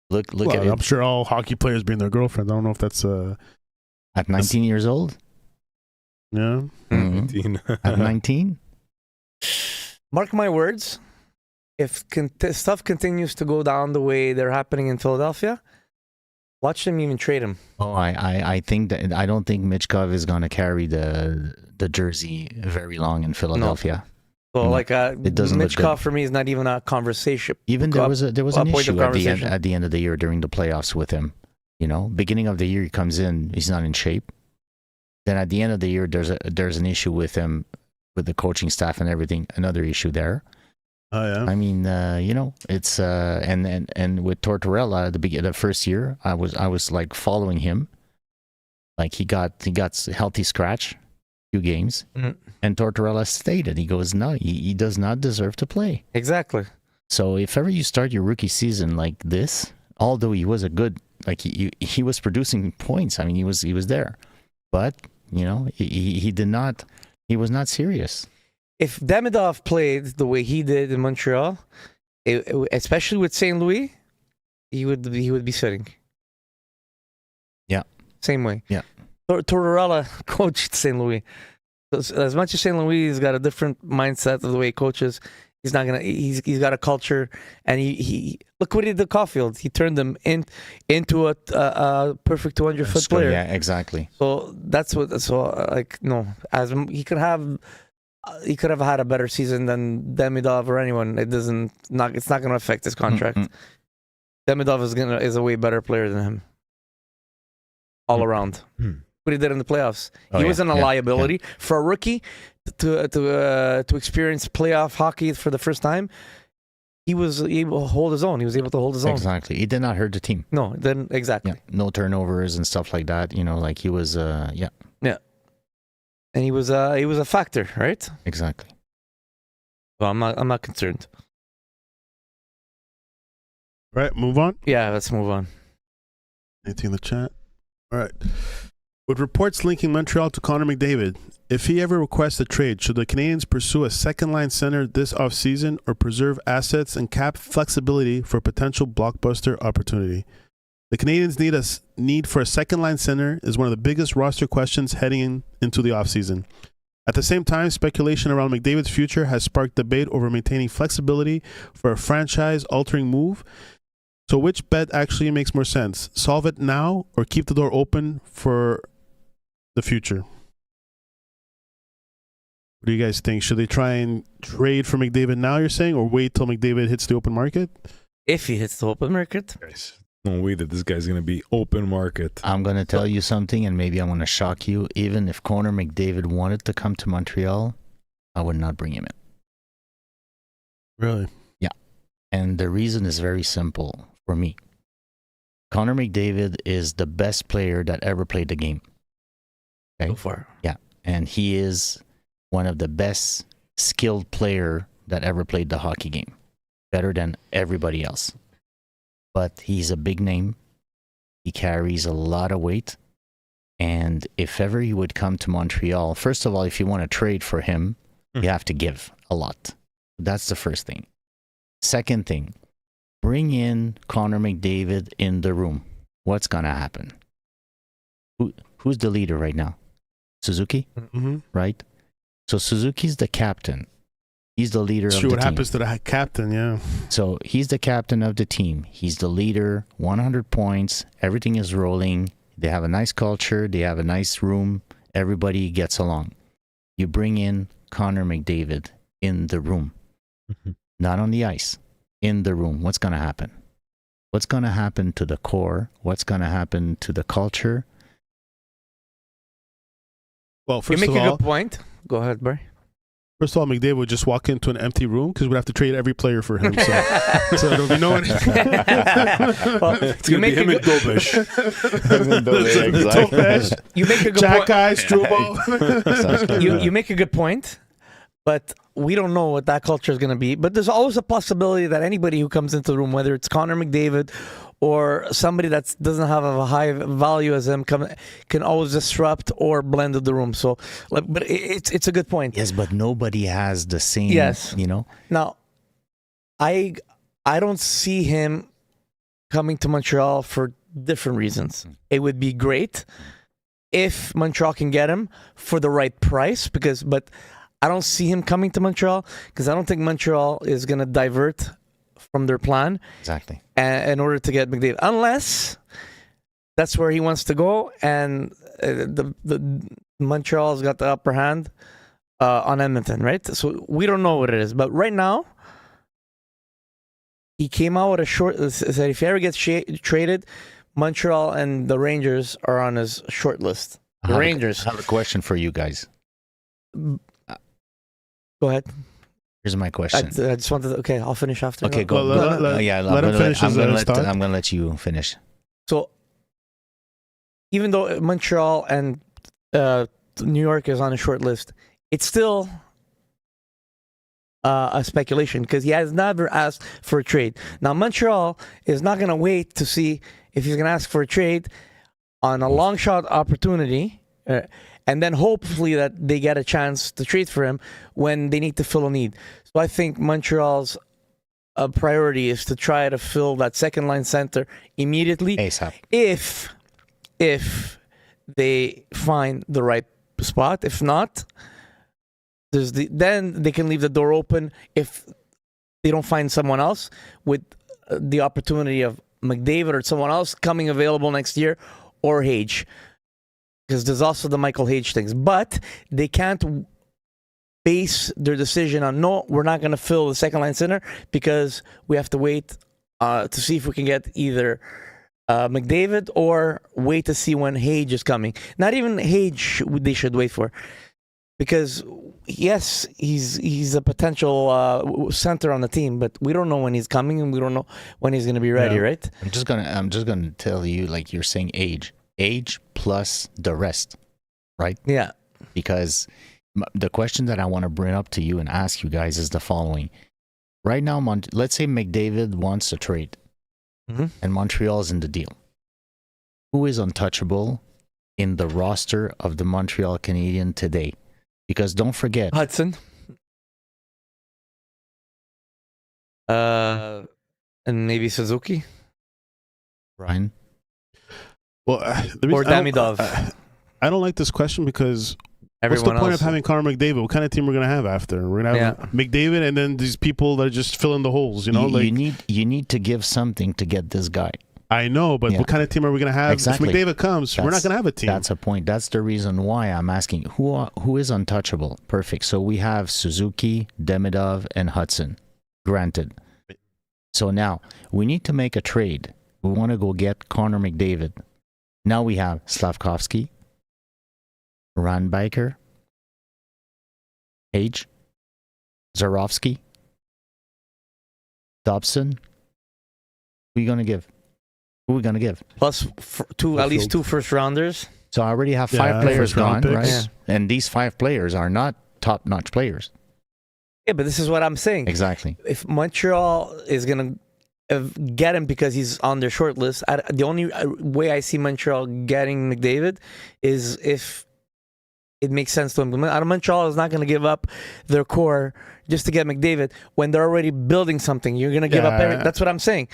look at it. I'm sure all hockey players bring their girlfriends. I don't know if that's at 19 years old. Yeah. Mm-hmm. At 19? Mark my words, if stuff continues to go down the way they're happening in Philadelphia, watch them even trade him. Oh, I think that I don't think Michkov is going to carry the jersey very long in Philadelphia. No. So it doesn't Michkov for me is not even a conversation. Even there was an issue at the end of the year during the playoffs with him. You know, beginning of the year he comes in, he's not in shape. Then at the end of the year, there's an issue with him, with the coaching staff and everything. Another issue there. Oh yeah. I mean, you know, it's and with Tortorella at the first year, I was like following him. Like he got healthy scratch, few games, and Tortorella stated he goes, no, he does not deserve to play. Exactly. So if ever you start your rookie season like this, although he was a good, like he was producing points. I mean, he was there. But, you know, he was not serious. If Demidov played the way he did in Montreal, especially with St. Louis, he would be sitting. Yeah. Same way. Yeah. Tortorella coached St. Louis. As much as St. Louis has got a different mindset of the way he coaches, He's not gonna. He's got a culture, and he look what he did to Caulfield. He turned them into a perfect 200-foot player. Yeah, exactly. So that's what. So like no, as he could have had a better season than Demidov or anyone. It's not going to affect his contract. Demidov is a way better player than him, all around. What he did in the playoffs, he wasn't a liability for a rookie to experience playoff hockey for the first time. He was able to hold his own. He was able to hold his own. Exactly. He did not hurt the team. No, then exactly. Yeah. No turnovers and stuff like that. Like he was. Yeah. And he was a factor, right? Exactly. Well, I'm not concerned. Right, move on. Yeah, let's move on. Anything in the chat? All right. With reports linking Montreal to Connor McDavid, if he ever requests a trade, should the Canadiens pursue a second-line center this offseason or preserve assets and cap flexibility for a potential blockbuster opportunity? The Canadiens' need for a second-line center is one of the biggest roster questions heading into the offseason. At the same time, speculation around McDavid's future has sparked debate over maintaining flexibility for a franchise-altering move. So which bet actually makes more sense? Solve it now or keep the door open for the future? What do you guys think? Should they try and trade for McDavid now, you're saying, or wait till McDavid hits the open market? If he hits the open market. No way that this guy's going to be open market. I'm going to tell you something, and maybe I'm going to shock you. Even if Connor McDavid wanted to come to Montreal, I would not bring him in. Really? Yeah. And the reason is very simple for me. Connor McDavid is the best player that ever played the game. Okay? So far. Yeah. And he is one of the best skilled player that ever played the hockey game. Better than everybody else. But he's a big name. He carries a lot of weight. And if ever he would come to Montreal, first of all, if you want to trade for him, you have to give a lot. That's the first thing. Second thing, bring in Connor McDavid in the room. What's going to happen? Who's the leader right now? Suzuki? Mm-hmm. Right? So Suzuki's the captain. He's the leader of the team. What happens to the captain, yeah. So he's the captain of the team. He's the leader, 100 points. Everything is rolling. They have a nice culture. They have a nice room. Everybody gets along. You bring in Connor McDavid in the room. Not on the ice. In the room. What's going to happen? What's going to happen to the core? What's going to happen to the culture? Well, first you make of all, a good point. Go ahead, Barry. First of all, McDavid would just walk into an empty room because we'd have to trade every player for him. So there'll be no one. Well, It's going to be him and Dobish. You make a good Jack point. Guy, Struble. You make a good point, but we don't know what that culture is going to be. But there's always a possibility that anybody who comes into the room, whether it's Connor McDavid or somebody that doesn't have a high value as him, can always disrupt or blend the room. So, but it's a good point. Yes, but nobody has the same, Yes. Now, I don't see him coming to Montreal for different reasons. It would be great if Montreal can get him for the right price, but I don't see him coming to Montreal because I don't think Montreal is going to divert from their plan. Exactly. In order to get McDavid, unless that's where he wants to go, and the Montreal's got the upper hand on Edmonton, right? So we don't know what it is, but right now he came out with a short. Said if he ever gets traded, Montreal and the Rangers are on his short list. The Rangers. I have a question for you guys. Go ahead. Here's my question. I just wanted. Okay, I'll finish after. Okay, go. Let him finish his thought. I'm going to let you finish. So, even though Montreal and New York is on a short list, it's still a speculation because he has never asked for a trade. Now, Montreal is not going to wait to see if he's going to ask for a trade on a long shot opportunity. And then hopefully that they get a chance to trade for him when they need to fill a need. So I think Montreal's priority is to try to fill that second line center immediately. ASAP. If they find the right spot. If not, then they can leave the door open. If they don't find someone else with the opportunity of McDavid or someone else coming available next year, or Hage, because there's also the Michael Hage things. But they can't base their decision on, no, we're not going to fill the second line center because we have to wait to see if we can get either McDavid or wait to see when Hage is coming. Not even Hage they should wait for, because yes, he's a potential center on the team, but we don't know when he's coming and we don't know when he's going to be ready, right? I'm just gonna tell you, like you're saying, age plus the rest, right? Yeah. Because the question that I want to bring up to you and ask you guys is the following. Right now, let's say McDavid wants a trade, and Montreal's in the deal. Who is untouchable in the roster of the Montreal Canadiens today? Because don't forget, Hudson. And maybe Suzuki. Ryan. Well, Or Damidov. I don't like this question because Everyone what's the point else. of having Connor McDavid? What kind of team we're gonna have after? We're gonna have McDavid and then these people that are just filling the holes. You know, you need to give something to get this guy. I know, but what kind of team are we gonna have? Exactly. If McDavid comes, we're not gonna have a team. That's a point. That's the reason why I'm asking who is untouchable. Perfect. So we have Suzuki, Demidov, and Hudson. Granted. So now we need to make a trade. We want to go get Connor McDavid. Now we have Slavkovsky, Randbiker, Hage, Zarovsky, Dobson. Who are you gonna give? Who are we gonna give? Plus at least two first rounders. So I already have 5 players first round gone, picks. right? Yeah. And these 5 players are not top-notch players. Yeah, but this is what I'm saying. Exactly. If Montreal is going to get him because he's on their short list, the only way I see Montreal getting McDavid is if it makes sense to him. Montreal is not going to give up their core just to get McDavid when they're already building something. You're going to give up everything. That's what I'm saying.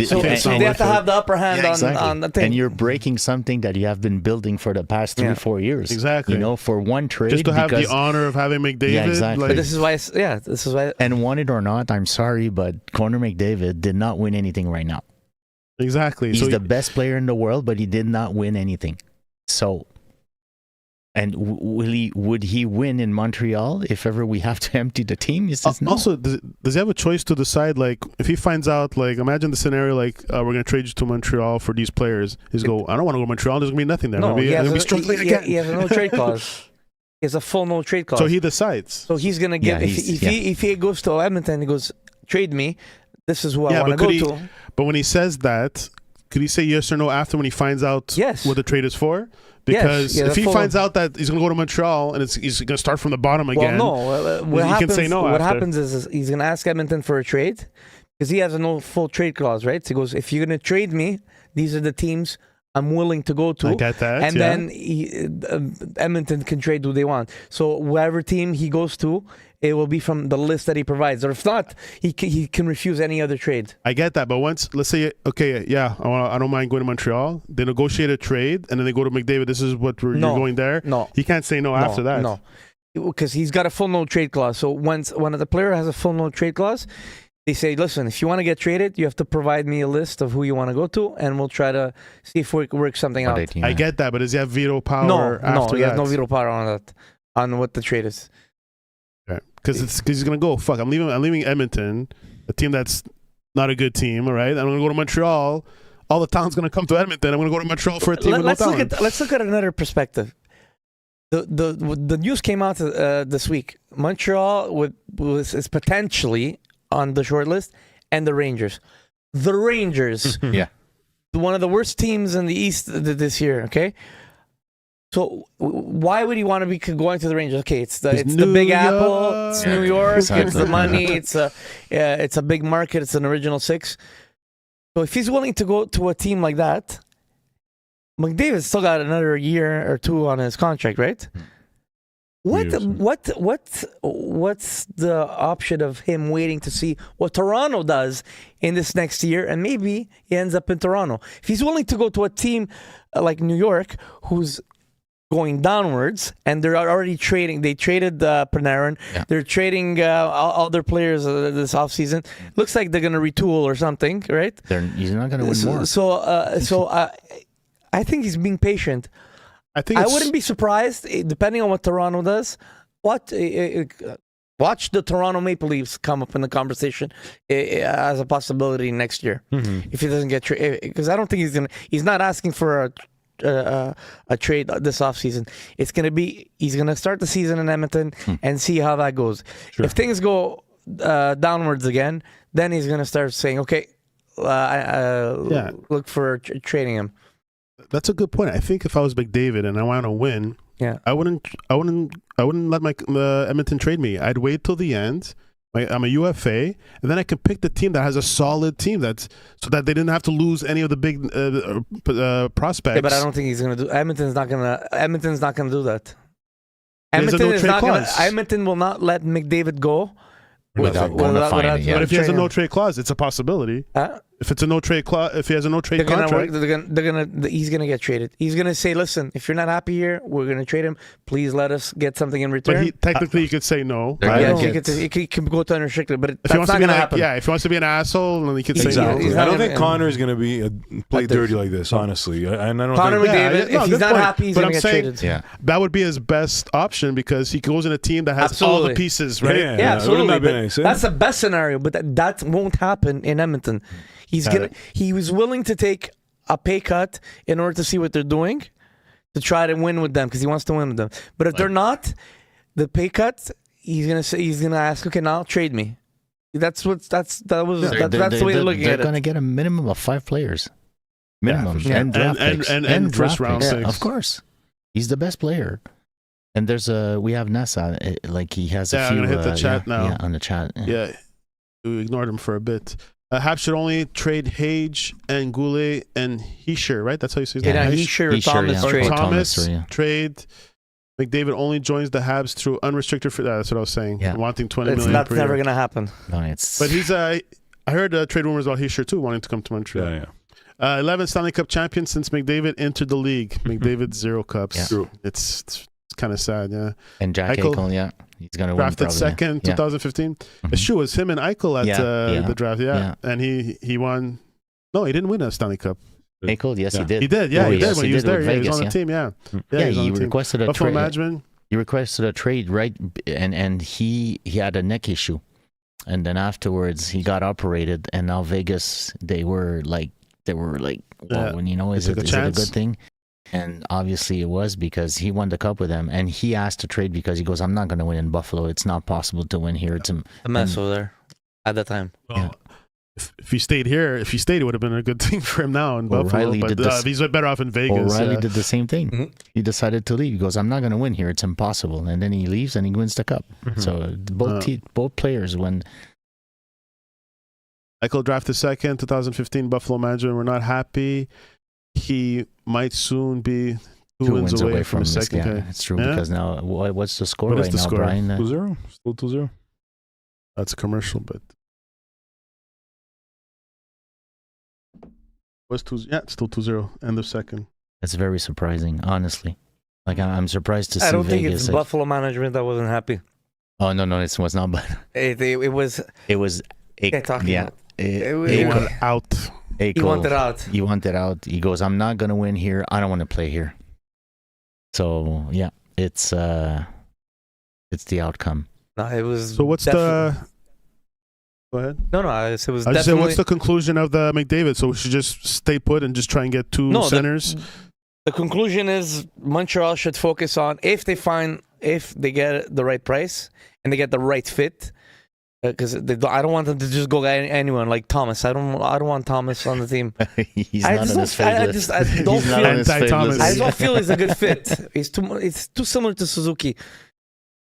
So it's they not have to worth have the upper hand Exactly. on the thing. And you're breaking something that you have been building for the past 3-4 years. Exactly. You know, for one trade. Just to have the because- honor of having McDavid. Yeah, exactly. But this is why. This is why. And want it or not, I'm sorry, but Connor McDavid did not win anything right now. Exactly. He's So the best player in the world, but he did not win anything. So, and would he win in Montreal if ever we have to empty the team? He says no. Also, does he have a choice to decide? Like, if he finds out, like, imagine the scenario, like, we're going to trade you to Montreal for these players. He's go, I don't want to go to Montreal. There's going to be nothing there. No, I'm going to be struggling again. he has a no trade clause. He has a full no trade clause. So he decides. So he's gonna get if he goes to Edmonton, he goes, trade me. This is who I want to go to. But when he says that, could he say yes or no after when he finds out what the trade is for? Because if he finds out that he's going to go to Montreal and he's going to start from the bottom again, he can say no. What after. happens is he's going to ask Edmonton for a trade because he has a no full trade clause, right? So he goes, if you're going to trade me, these are the teams I'm willing to go to. I get that. And then Edmonton can trade who they want. So whatever team he goes to, it will be from the list that he provides. Or if not, he can refuse any other trade. I get that. But once, let's say, okay, yeah, I don't mind going to Montreal. They negotiate a trade, and then they go to McDavid. This is what you're going there. No. He can't say no after that. No. Because he's got a full no trade clause. So when the player has a full no trade clause, they say, listen, if you want to get traded, you have to provide me a list of who you want to go to, and we'll try to see if we can work something out. I get that, but does he have veto power after he that? has no veto power on that, on what the trade is. Because he's going to go, fuck, I'm leaving Edmonton, a team that's not a good team, all right? I'm going to go to Montreal. All the talent's going to come to Edmonton. I'm going to go to Montreal for a team with no talent. Let's look at another perspective. The news came out this week. Montreal is potentially on the short list, and the Rangers. The Rangers, one of the worst teams in the East this year. Okay, so why would he want to be going to the Rangers? Okay, it's the Big Apple, it's New York, it's the money, it's a big market, it's an original six. So if he's willing to go to a team like that, McDavid's still got another year or two on his contract, right? What's the option of him waiting to see what Toronto does in this next year, and maybe he ends up in Toronto? If he's willing to go to a team like New York, who's going downwards, and they're already trading. They traded Panarin. Yeah. They're trading all their players this offseason. Looks like they're going to retool or something, right? He's not going to win more. So I think he's being patient. I wouldn't be surprised, depending on what Toronto does. Watch the Toronto Maple Leafs come up in the conversation as a possibility next year if he doesn't get traded. Because I don't think he's not asking for a trade this offseason. It's going to be, he's going to start the season in Edmonton and see how that goes. Sure. If things go downwards again, then he's going to start saying, okay, look for trading him. That's a good point. I think if I was McDavid and I want to win, I wouldn't let my Edmonton trade me. I'd wait till the end. I'm a UFA, and then I can pick the team that has a solid team so that they didn't have to lose any of the big prospects. Yeah, but I don't think he's gonna do. Edmonton's not gonna do that. There's a no trade clause. Edmonton will not let McDavid go Without going to find it. But if he has a no trade clause, it's a possibility. If it's a no trade clause, if he has a no trade contract, he's gonna get traded. He's gonna say, "Listen, if you're not happy here, we're gonna trade him. Please let us get something in return." But technically, he could say no. He can go to unrestricted, but that's not gonna happen. Yeah, if he wants to be an asshole, then he could say Exactly. no. I don't think Connor is going to be play dirty like this, honestly. And I don't Connor think McDavid, if he's not happy, he's gonna get traded. Yeah. That would be his best option because he goes in a team that has all the pieces, right? Yeah, absolutely. It wouldn't have That's the best scenario, but that won't happen in Edmonton. He was willing to take a pay cut in order to see what they're doing, to try to win with them because he wants to win with them. But if they're not, the pay cut, he's gonna ask, okay, now trade me. That's the way they're looking at it. They're gonna get a minimum of 5 players, minimum, sure. and draft picks, and first round picks. picks. Of course, he's the best player. And we have Nessa, like he has a few. I'm gonna hit the chat now. Yeah, on the chat. Yeah, we ignored him for a bit. Habs should only trade Hage and Goulet and Heischer, right? That's how you say Yeah, that. Heischer or Thomas trade. Thomas trade. McDavid only joins the Habs through unrestricted. That's what I was saying. Yeah. Wanting $20 million. That's per never year. gonna happen. No, it's. But he's. I heard trade rumors about Heischer too, wanting to come to Montreal. Yeah. 11 Stanley Cup champions since McDavid entered the league. McDavid 0 cups. Yeah. True. It's kind of sad. Yeah. And Jack Eichel, he's gonna win. Drafted Probably, second, 2015. It's true. It was him and Eichel at the draft. Yeah. And he won. No, he didn't win a Stanley Cup. Eichel, yes, he did. He did. Yeah, Oh, he yes, did when he was did there. with Yeah, he was Vegas, on the team. Yeah. Yeah, he he was on the team. requested a Buffalo trade. management. He requested a trade, right? And he had a neck issue, and then afterwards he got operated, and now Vegas they were like, well, and is it a good thing? And obviously it was because he won the cup with them, and he asked to trade because he goes, I'm not going to win in Buffalo. It's not possible to win here. It's a mess over there at that time. Well, if he stayed here, it would have been a good thing for him now in Buffalo. But he's better off in Vegas. O'Reilly did the same thing. Mm-hmm. He decided to leave. He goes, I'm not going to win here. It's impossible. And then he leaves and he wins the cup. Mm-hmm. So both players win. Eichel drafted second, 2015 Buffalo manager. We're not happy. He might soon be two wins away from his second. Yeah, it's true because now what's the score right now, Brian? 2-0. Still 2-0. That's a commercial, but what's 2? Yeah, it's still 2-0. End of second. That's very surprising, honestly. Like I'm surprised to see. I don't think Vegas it's Buffalo management that wasn't happy. Oh no, it was not. But it was. It was. He wanted out. He wanted out. He wanted out. He goes, I'm not gonna win here. I don't want to play here. So yeah, it's the outcome. No, it was. So what's the? Go ahead. No, it was. I just said, what's the conclusion of the McDavid? So we should just stay put and just try and get two centers. The conclusion is Montreal should focus on if they get the right price and they get the right fit. Because I don't want them to just go anyone like Thomas. I don't want Thomas on the team. He's not on his favorite list. I don't feel he's a good fit. It's too similar to Suzuki.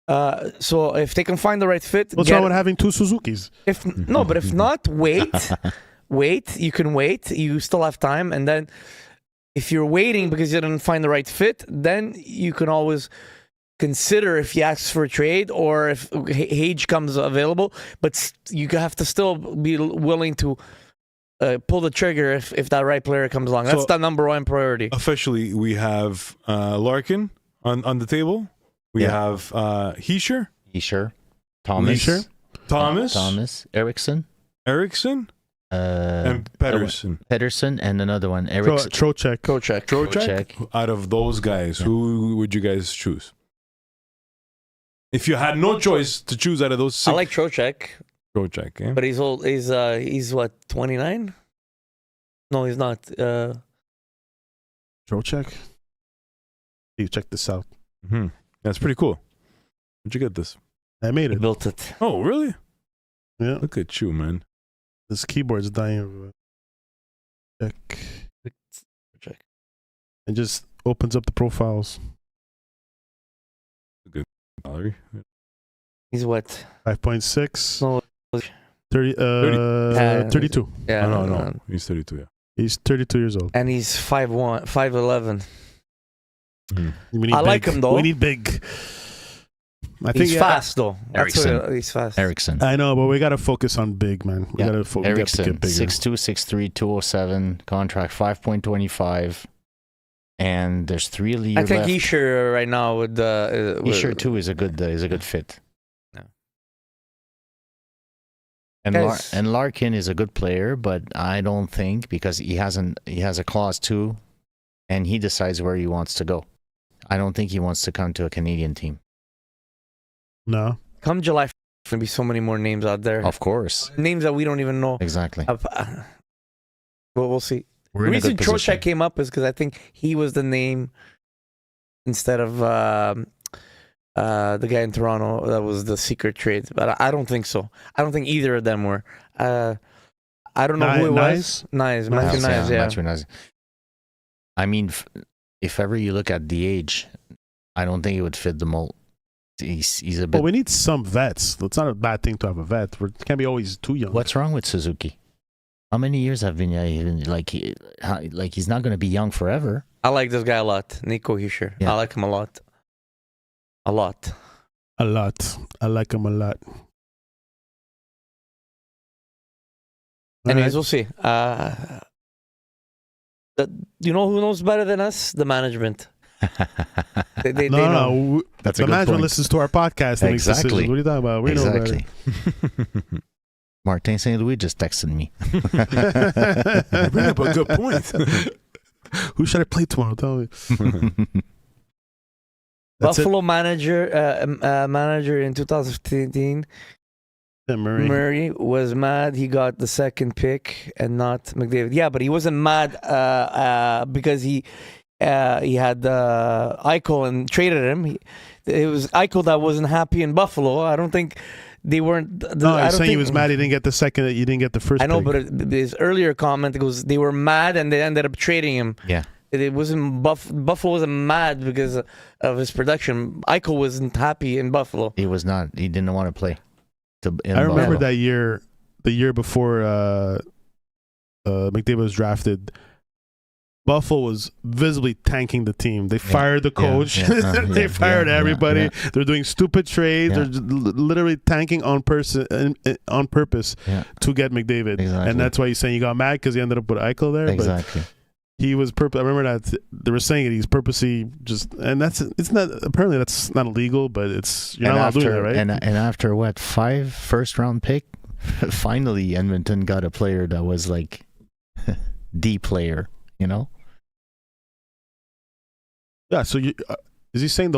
So if they can find the right fit, what's wrong with having two Suzukis? But if not, wait. You can wait. You still have time, and then if you're waiting because you didn't find the right fit, then you can always consider if he asks for a trade or if Hage comes available, but you have to still be willing to pull the trigger if that right player comes along. That's the number one priority. Officially, we have Larkin, on the table, we Yeah. have Heischer, Isher, Thomas, Leisure? Thomas, Eriksson, Eriksson, and Pedersen. Pedersen, and another one, Eriksson. Trocheck. Trocheck. Trocheck. Out of those guys, who would you guys choose? If you had no choice to choose out of those I six, like Trocheck, Trocheck, eh? but he's old. He's what, 29? No, he's not. Trocheck. You check this out. Mm-hmm. That's pretty cool. Where'd you get this? I made He it. built it. Oh, really? Yeah. Look at you, man. This keyboard's dying. Everywhere. Check. Trocheck. It just opens up the profiles. Valerie. He's what? 5.6. No, 32. yeah, Oh, no. He's 32, yeah. He's 32 years old. And he's 5'1", 5'11". We need I like big. him, though. We need big. I think He's fast though. That's Eriksson. what- he's fast. Eriksson. I know, but we got to focus on big, man. We Yeah. got to Eriksson, get bigger. 6'2", 6'3", 207, contract 5.25, and there's 3 years I think left. Isher right now would. Isher too is a good fit. Yeah. And Guys- and Larkin is a good player, but I don't think, because he has a clause too, and he decides where he wants to go. I don't think he wants to come to a Canadian team. No. Come July, there'll be so many more names out there. Of course, Names that we don't even know. exactly. Well, we'll see. We're The in a reason good position. Trocheck came up is because I think he was the name instead of the guy in Toronto that was the secret trade. But I don't think so. I don't think either of them were. I don't know who it was. Nice, Matthew Nice, yeah. Matthew Nice. I mean, if ever you look at the age, I don't think he would fit the mold. He's a bit. But we need some vets. It's not a bad thing to have a vet. We can't be always too young. What's wrong with Suzuki? How many years have been like he's not going to be young forever? I like this guy a lot, Nico Hischier. Yeah. I like him a lot. A lot. A lot. I like him a lot. Anyways, Alright. we'll see. You know who knows better than us? The management. They know. No. That's The management listens to our podcast and makes Exactly. decisions. What are you talking about? We know Exactly. Martin St. Louis just texted me. You bring up a good point. Who should I play tomorrow? Tell me. That's Buffalo manager in 2015, it. Murray. Murray was mad he got the second pick and not McDavid. Yeah, but he wasn't mad because he had Eichel and traded him. It was Eichel that wasn't happy in Buffalo. I don't think they weren't. No, I he's don't saying he think- was mad he didn't get the second. You didn't get the first. I know, pick. but his earlier comment goes they were mad and they ended up trading him. Yeah. It wasn't Buffalo wasn't mad because of his production. Eichel wasn't happy in Buffalo. He was not. He didn't want to play. I remember that year, the year before McDavid was drafted. Buffalo was visibly tanking the team. They fired the coach. They fired everybody. They're doing stupid trades. Yeah. They're just literally tanking on purpose to get McDavid. Exactly. And that's why he's saying he got mad because he ended up with Eichel there. Exactly. But he was I remember that they were saying it. He's purposely it's not, apparently that's not illegal, but you're not allowed to do that, right? And after what, 5 first-round pick, finally Edmonton got a player that was like the player, you know? Yeah. So is he saying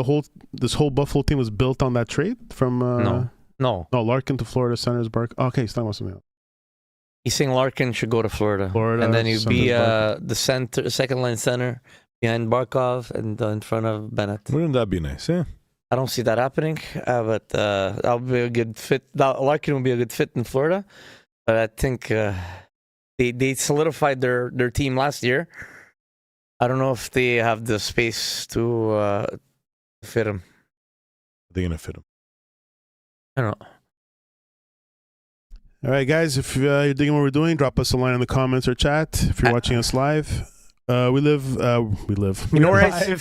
this whole Buffalo team was built on that trade from No. Larkin to Florida, Sanders, Bark? Okay, he's talking about something else. He's saying Larkin should go to Florida. Florida, And then he'd be Sanders, the second line center behind Barkov and in front of Bennett. Wouldn't that be nice? Yeah. I don't see that happening, but that'll be a good fit. Larkin will be a good fit in Florida. But I think they solidified their team last year. I don't know if they have the space to fit him. They're going to fit him. I don't know. All right, guys, if you're digging what we're doing, drop us a line in the comments or chat. If you're watching us live, we live. You know where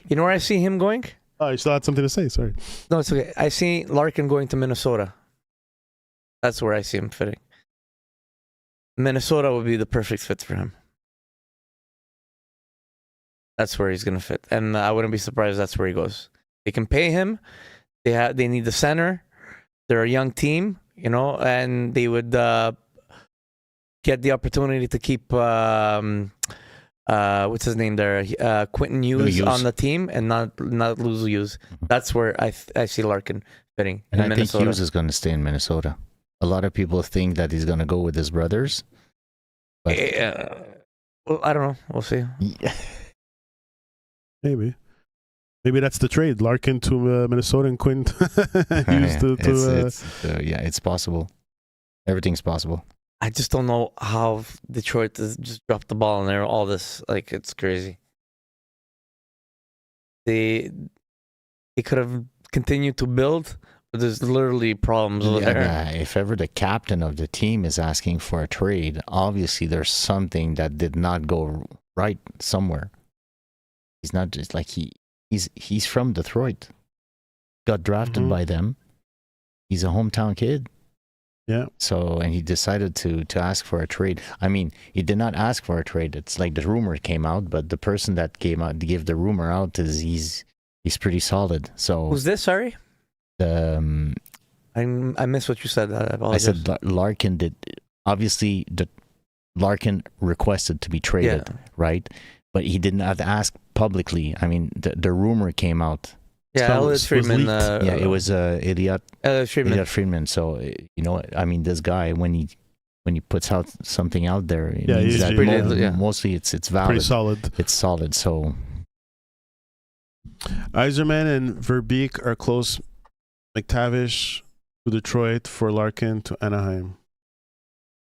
you know where I see him going? Oh, you still had something to say? Sorry. No, it's okay. I see Larkin going to Minnesota. That's where I see him fitting. Minnesota would be the perfect fit for him. that's where he's gonna fit, and I wouldn't be surprised if that's where he goes. They can pay him. They need the center. They're a young team, and they would get the opportunity to keep what's his name there, Quentin Hughes on the team, and not lose Hughes. That's where I see Larkin fitting. And in I Minnesota. think Hughes is going to stay in Minnesota. A lot of people think that he's going to go with his brothers. But Well, I don't know. We'll see. Maybe that's the trade. Larkin to Minnesota and Quinn Hughes it's possible. Everything's possible. I just don't know how Detroit has just dropped the ball in there. All this, like, it's crazy. They could have continued to build, but there's literally problems over there. If ever the captain of the team is asking for a trade, obviously there's something that did not go right somewhere. He's not just like he's from Detroit. Got drafted by them. He's a hometown kid. Yeah. So, and he decided to ask for a trade. I mean, he did not ask for a trade. It's like the rumor came out, but the person that gave the rumor out is he's pretty solid. So Who's this? Sorry, I I missed what you said. I apologize. said Larkin did. Obviously, Larkin requested to be traded, right? But he did not ask publicly. I mean, the rumor came out. Elliot was Friedman. leaked. It was Elliot Friedman. Friedman. So I mean, this guy when he puts out something out there, it Yeah, means he's that pretty- mostly it's valid. Pretty solid. It's solid. So Yzerman and Verbeek are close. McTavish to Detroit for Larkin to Anaheim.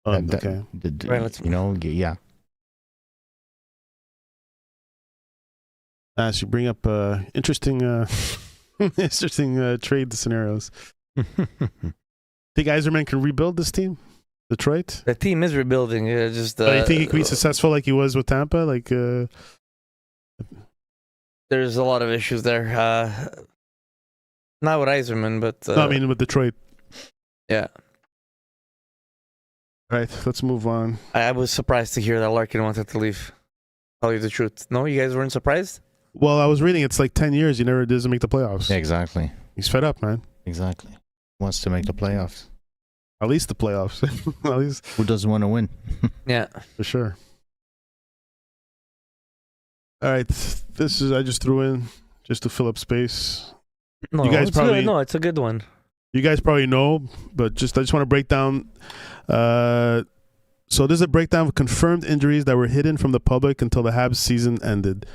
Okay. Right, let's- yeah. As you bring up interesting trade scenarios. Think Yzerman can rebuild this team? Detroit? The team is rebuilding. Just But you think he can be successful like he was with Tampa? Like there's a lot of issues there. Not with Yzerman, but no, I mean with Detroit. yeah. All right, let's move on. I was surprised to hear that Larkin wanted to leave. Tell you the truth. No, you guys weren't surprised? Well, I was reading it's like 10 years he never doesn't make the playoffs. Yeah, exactly. He's fed up, man. Exactly. Wants to make the playoffs. At least the playoffs. At least Who doesn't want to win? Yeah. for sure. All right, this is I just threw in just to fill up space. No, You guys it's probably- good. No, it's a good one. You guys probably know, but I just want to break down. So this is a breakdown of confirmed injuries that were hidden from the public until the Habs season ended.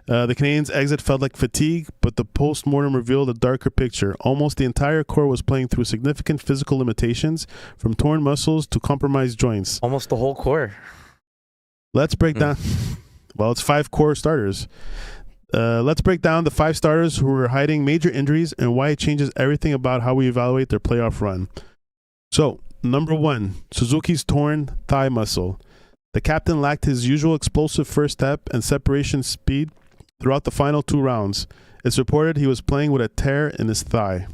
The Canadiens' exit felt like fatigue, but the post-mortem revealed a darker picture. Almost the entire core was playing through significant physical limitations, from torn muscles to compromised joints. Almost the whole core. Let's break down. Well, it's 5 core starters. Let's break down the 5 starters who were hiding major injuries and why it changes everything about how we evaluate their playoff run. So, number 1, Suzuki's torn thigh muscle. The captain lacked his usual explosive first step and separation speed throughout the final 2 rounds. It's reported he was playing with a tear in his thigh.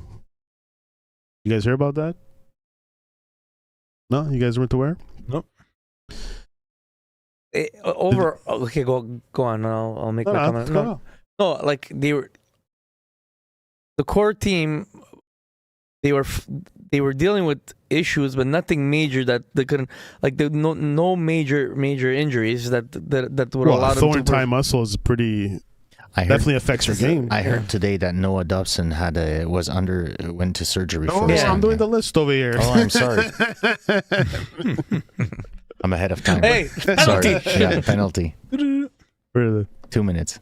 You guys hear about that? No? You guys weren't aware? Nope. Okay, go on. I'll make my comment. No, like the core team, they were dealing with issues, but nothing major that they couldn't, like there no major injuries that would allow them to. Thorn thigh muscle is pretty. Definitely affects your game. I heard today that Noah Dobson went to surgery Oh, for. I'm doing the list over here. Oh, I'm sorry. I'm ahead of time. Hey, Sorry. Yeah, penalty. Really? 2 minutes.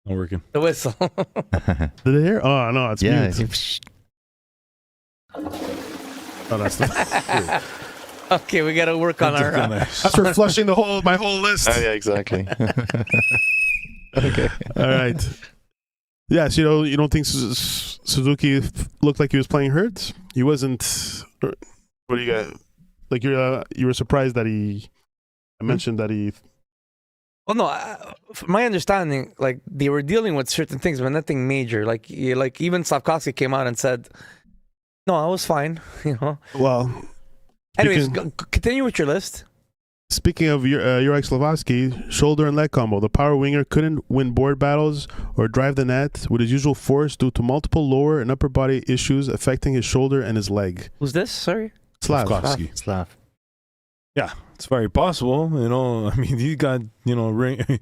Not working. the whistle. Did it hear? Oh no, it's Yeah. mute. Oh, that's the. Okay, we got to work on our. That's for flushing my whole list. yeah, exactly. Okay. All right. Yes, you don't think Suzuki looked like he was playing hurt? He wasn't. What do you got? Like you were surprised that he. I mentioned that he. Well, no, from my understanding, like they were dealing with certain things, but nothing major. Like even Slavkovsky came out and said, "No, I was fine." Well. Anyways, continue with your list. Speaking of Jurek Slavaski, shoulder and leg combo. The power winger couldn't win board battles or drive the net with his usual force due to multiple lower and upper body issues affecting his shoulder and his leg. Who's this? Sorry. Slavkovsky. Slav. Yeah, it's very possible. I mean, he got ring.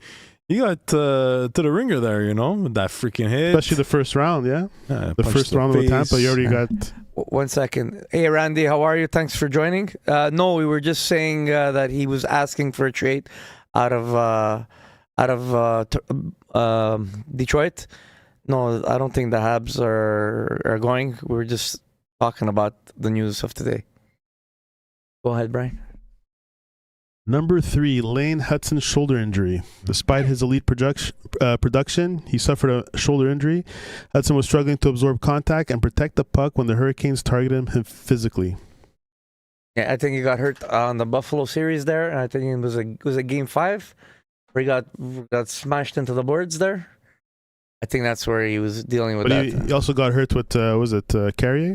He got to the ringer there, with that freaking hit. Especially the first round, yeah? The first round of the Tampa, you already got... 1 second. Hey, Randy, how are you? Thanks for joining. No, we were just saying that he was asking for a trade out of Detroit. No, I don't think the Habs are going. We were just talking about the news of today. Go ahead, Brian. Number 3, Lane Hutson's shoulder injury. Despite his elite production, he suffered a shoulder injury. Hudson was struggling to absorb contact and protect the puck when the Hurricanes targeted him physically. Yeah, I think he got hurt on the Buffalo series there, and I think it was a game 5 where he got smashed into the boards there. I think that's where he was dealing with that. He also got hurt with Carrier?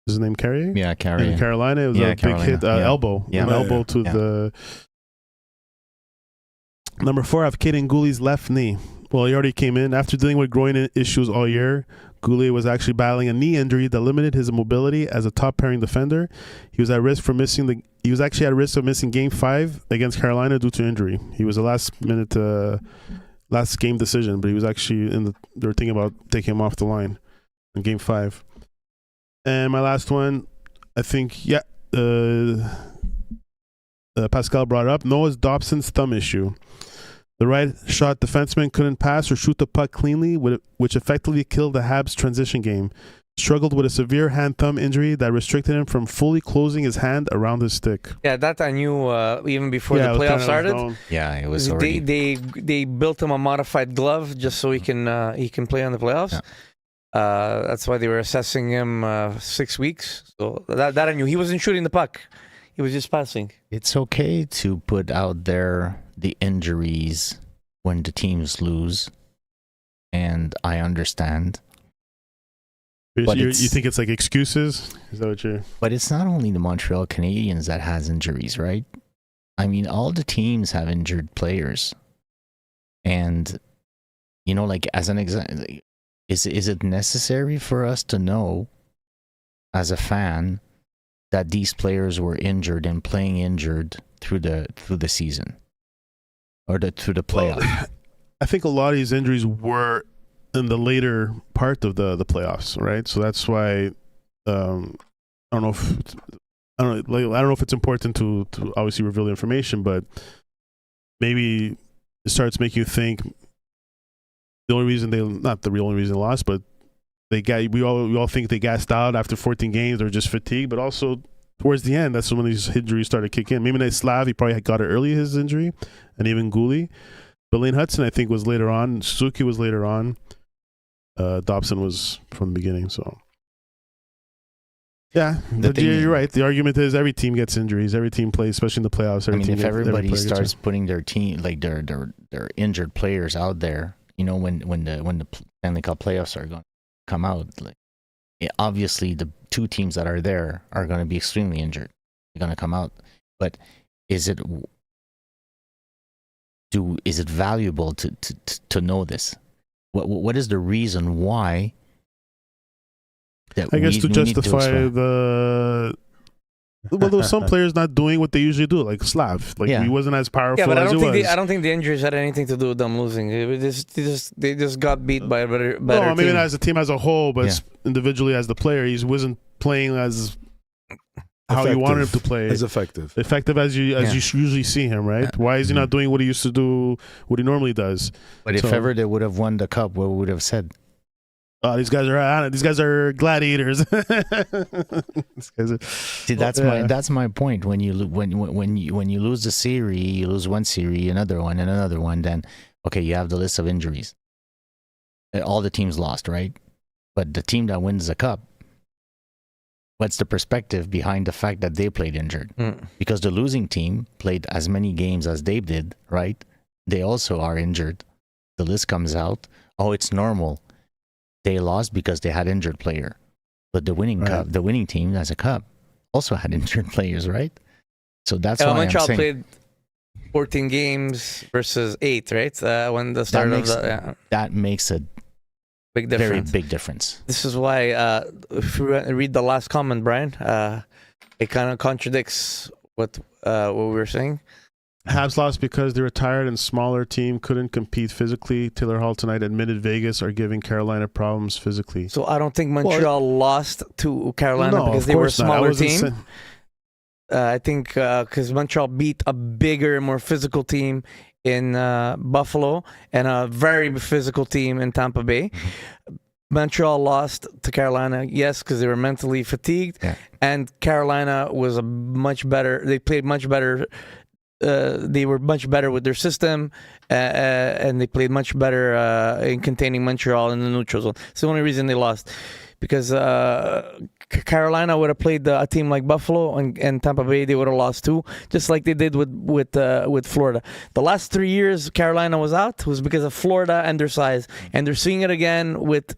Is his name Carrier? Yeah, Carrier. In Carolina, it was a big hit, elbow. Yeah. An elbow to the... Number 4, I have Kaden Goulet's left knee. Well, he already came in. After dealing with groin issues all year, Goulet was actually battling a knee injury that limited his mobility as a top pairing defender. He was at risk for missing He was actually at risk of missing Game 5 against Carolina due to injury. He was a last game decision, but he was actually they were thinking about taking him off the line in Game 5. And my last one, I think, Pascal brought up, Noah Dobson's thumb issue. The right shot defenseman couldn't pass or shoot the puck cleanly, which effectively killed the Habs' transition game. Struggled with a severe hand-thumb injury that restricted him from fully closing his hand around his stick. Yeah, that I knew even before the playoffs started. Yeah, it was already... They built him a modified glove just so he can play on the playoffs. Yeah. That's why they were assessing him 6 weeks. So that I knew. He wasn't shooting the puck. He was just passing. It's okay to put out there the injuries when the teams lose, and I understand. But you think it's like excuses? Is that what you're... But it's not only the Montreal Canadiens that has injuries, right? I mean, all the teams have injured players. And, like as an example, is it necessary for us to know as a fan that these players were injured and playing injured through the season or through the playoff? Well, I think a lot of these injuries were in the later part of the playoffs, right? So that's why I don't know if it's important to obviously reveal the information, but maybe it starts making you think the only reason not the only reason they lost, but we all think they gassed out after 14 games or just fatigue, but also towards the end, that's when these injuries started to kick in. Maybe Slav, he probably got it early, his injury, and even Goulet. But Lane Hudson, I think, was later on. Suzuki was later on. Dobson was from the beginning, so. Yeah, you're right. The argument is every team gets injuries. Every team plays, especially in the playoffs. If everybody starts putting their team, like their injured players out there, when the Stanley Cup playoffs are going to come out, obviously the two teams that are there are going to be extremely injured. They're going to come out, but is it valuable to know this? What is the reason why? I guess to justify the. Well, there were some players not doing what they usually do, like Slav. He wasn't as powerful. Yeah, but as I don't think the injuries had anything to do with them losing. They just got beat by a better no, I mean team. as a team as a whole, but individually as the player, he wasn't playing as how you wanted him to play. As effective as you usually see him, right? Yeah. Why is he not doing what he used to do, what he normally does? But if ever they would have won the cup, what would have said? These guys are gladiators. See, that's my point. When you lose the series, you lose one series, another one. Then okay, you have the list of injuries. All the teams lost, right? But the team that wins the cup, what's the perspective behind the fact that they played injured? Because the losing team played as many games as they did, right? They also are injured. The list comes out. Oh, it's normal. They lost because they had injured player, but the winning team as a cup also had injured players, right? So that's why Montreal I'm saying played 14 games versus 8, right? When the start that makes a big difference. very big difference. This is why, if you read the last comment, Brian, it kind of contradicts what we were saying. Habs lost because they were tired and smaller team couldn't compete physically. Taylor Hall tonight admitted Vegas are giving Carolina problems physically. So I don't think Montreal lost to Carolina because they were a smaller team. I think because Montreal beat a bigger, more physical team in Buffalo and a very physical team in Tampa Bay. Mm-hmm. Montreal lost to Carolina, yes, because they were mentally fatigued, and Carolina was a much better. They played much better. They were much better with their system, and they played much better in containing Montreal in the neutral zone. It's the only reason they lost, because Carolina would have played a team like Buffalo and Tampa Bay, they would have lost too, just like they did with Florida. The last 3 years Carolina was out was because of Florida and their size, and they're seeing it again with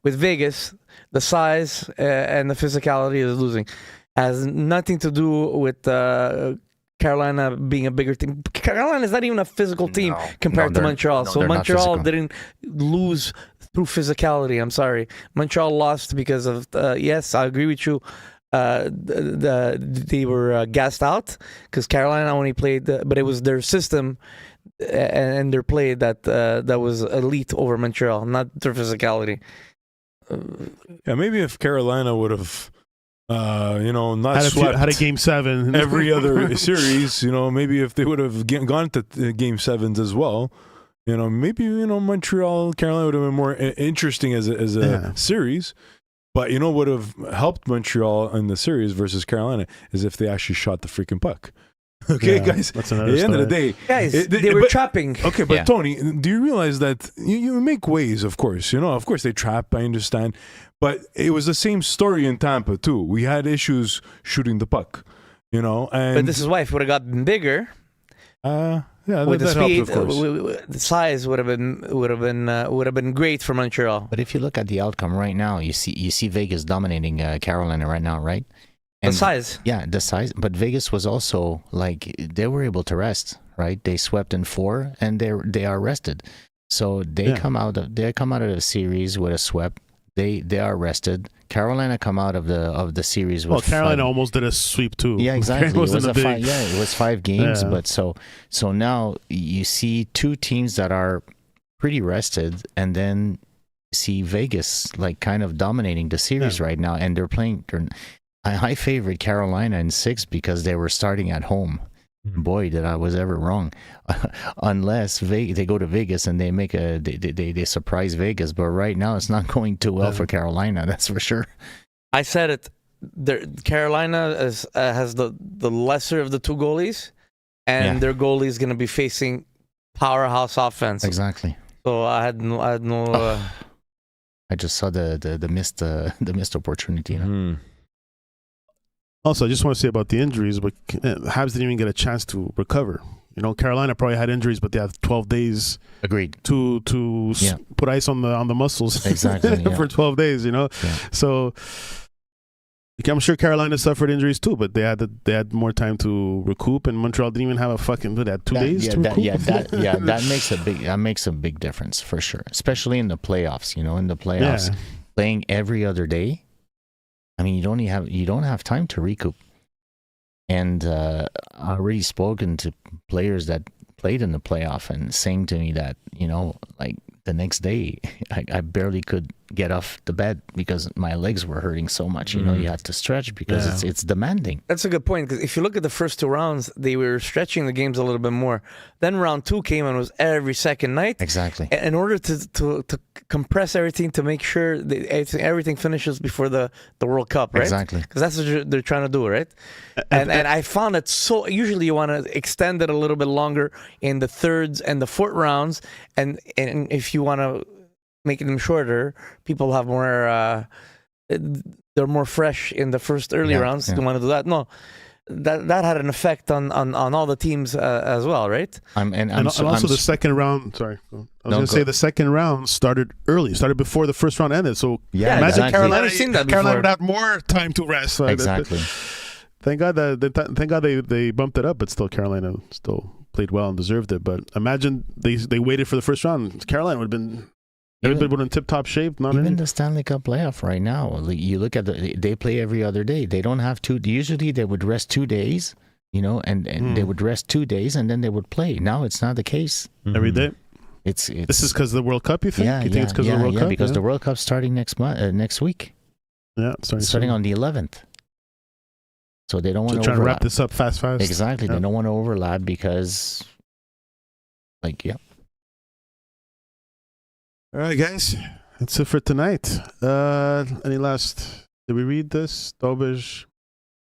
Vegas. The size and the physicality is losing. Has nothing to do with Carolina being a bigger team. Carolina is not even a physical team compared to Montreal. So Montreal didn't lose through physicality. I'm sorry. Montreal lost because of, yes, I agree with you. They were gassed out because Carolina only played, but it was their system and their play that was elite over Montreal, not their physicality. Yeah, maybe if Carolina would have not had a game 7 every other series, maybe if they would have gone to game 7s as well, maybe Montreal Carolina would have been more interesting as a series. But would have helped Montreal in the series versus Carolina is if they actually shot the freaking puck. Okay, guys. At the end of the day, guys, they were trapping. Okay, but Tony, do you realize that you make ways? Of course, of course they trap. I understand, but it was the same story in Tampa too. We had issues shooing the puck, and but this is why if it would have gotten bigger. With the speed, the size would have been great for Montreal. But if you look at the outcome right now, you see Vegas dominating Carolina right now, right? And the size. Yeah, the size. But Vegas was also like they were able to rest, right? They swept in 4 and they are rested. So they come out of the series with a sweep. They are rested. Carolina come out of the series with Carolina almost did a sweep too. Yeah, exactly. It was 5 games, but so now you see 2 teams that are pretty rested, and then see Vegas like kind of dominating the series right now, and they're playing. I favored Carolina in 6 because they were starting at home. Boy, that I was ever wrong. Unless they go to Vegas and they make they surprise Vegas, but right now it's not going too well for Carolina. That's for sure. I said it. Carolina has the lesser of the 2 goalies, and their goalie is going to be facing powerhouse offense. Exactly. So I had no. I just saw the missed opportunity. Also, I just want to say about the injuries, but Habs didn't even get a chance to recover. Carolina probably had injuries, but they have 12 days. Agreed. To put ice on the muscles. Exactly. For 12 days, So I'm sure Carolina suffered injuries too, but they had more time to recoup, and Montreal didn't even have a fucking 2 days to recoup. That makes a big difference for sure, especially in the playoffs. In the playoffs, playing every other day. I mean, you don't have time to recoup. And I already spoken to players that played in the playoff and saying to me that, like the next day, I barely could get off the bed because my legs were hurting so much. You had to stretch because it's demanding. That's a good point, because if you look at the first 2 rounds, they were stretching the games a little bit more. Then round 2 came and it was every second night. Exactly. In order to compress everything to make sure that everything finishes before the World Cup, right? Exactly. Because that's what they're trying to do, right? And I found it so. Usually you want to extend it a little bit longer in the 3rd and the 4th rounds, and if you want to make them shorter, people have more. They're more fresh in the first early rounds. They want to do that. No, that had an effect on all the teams as well, right? Also the second round. Sorry, I was going to say the second round started early. Started before the first round ended. So imagine exactly. Carolina. I've seen that Carolina before. would have more time to rest. Exactly. Thank God they bumped it up, but still Carolina still played well and deserved it. But imagine they waited for the first round. Carolina would have been everybody would have been tip top shape. Even the Stanley Cup playoff right now, you look at they play every other day. They don't have two. Usually they would rest 2 days, and they would rest 2 days and then they would play. Now it's not the case. Every day. It's this is because of the World Cup. You think? Yeah, you think it's because of the World Cup? Because the World Cup's starting next week. Yeah, starting on the 11th. So they don't want to trying overlap. to wrap this up fast. Exactly. Yeah. They don't want to overlap because, All right, guys. That's it for tonight. Any last? Did we read this? Dobej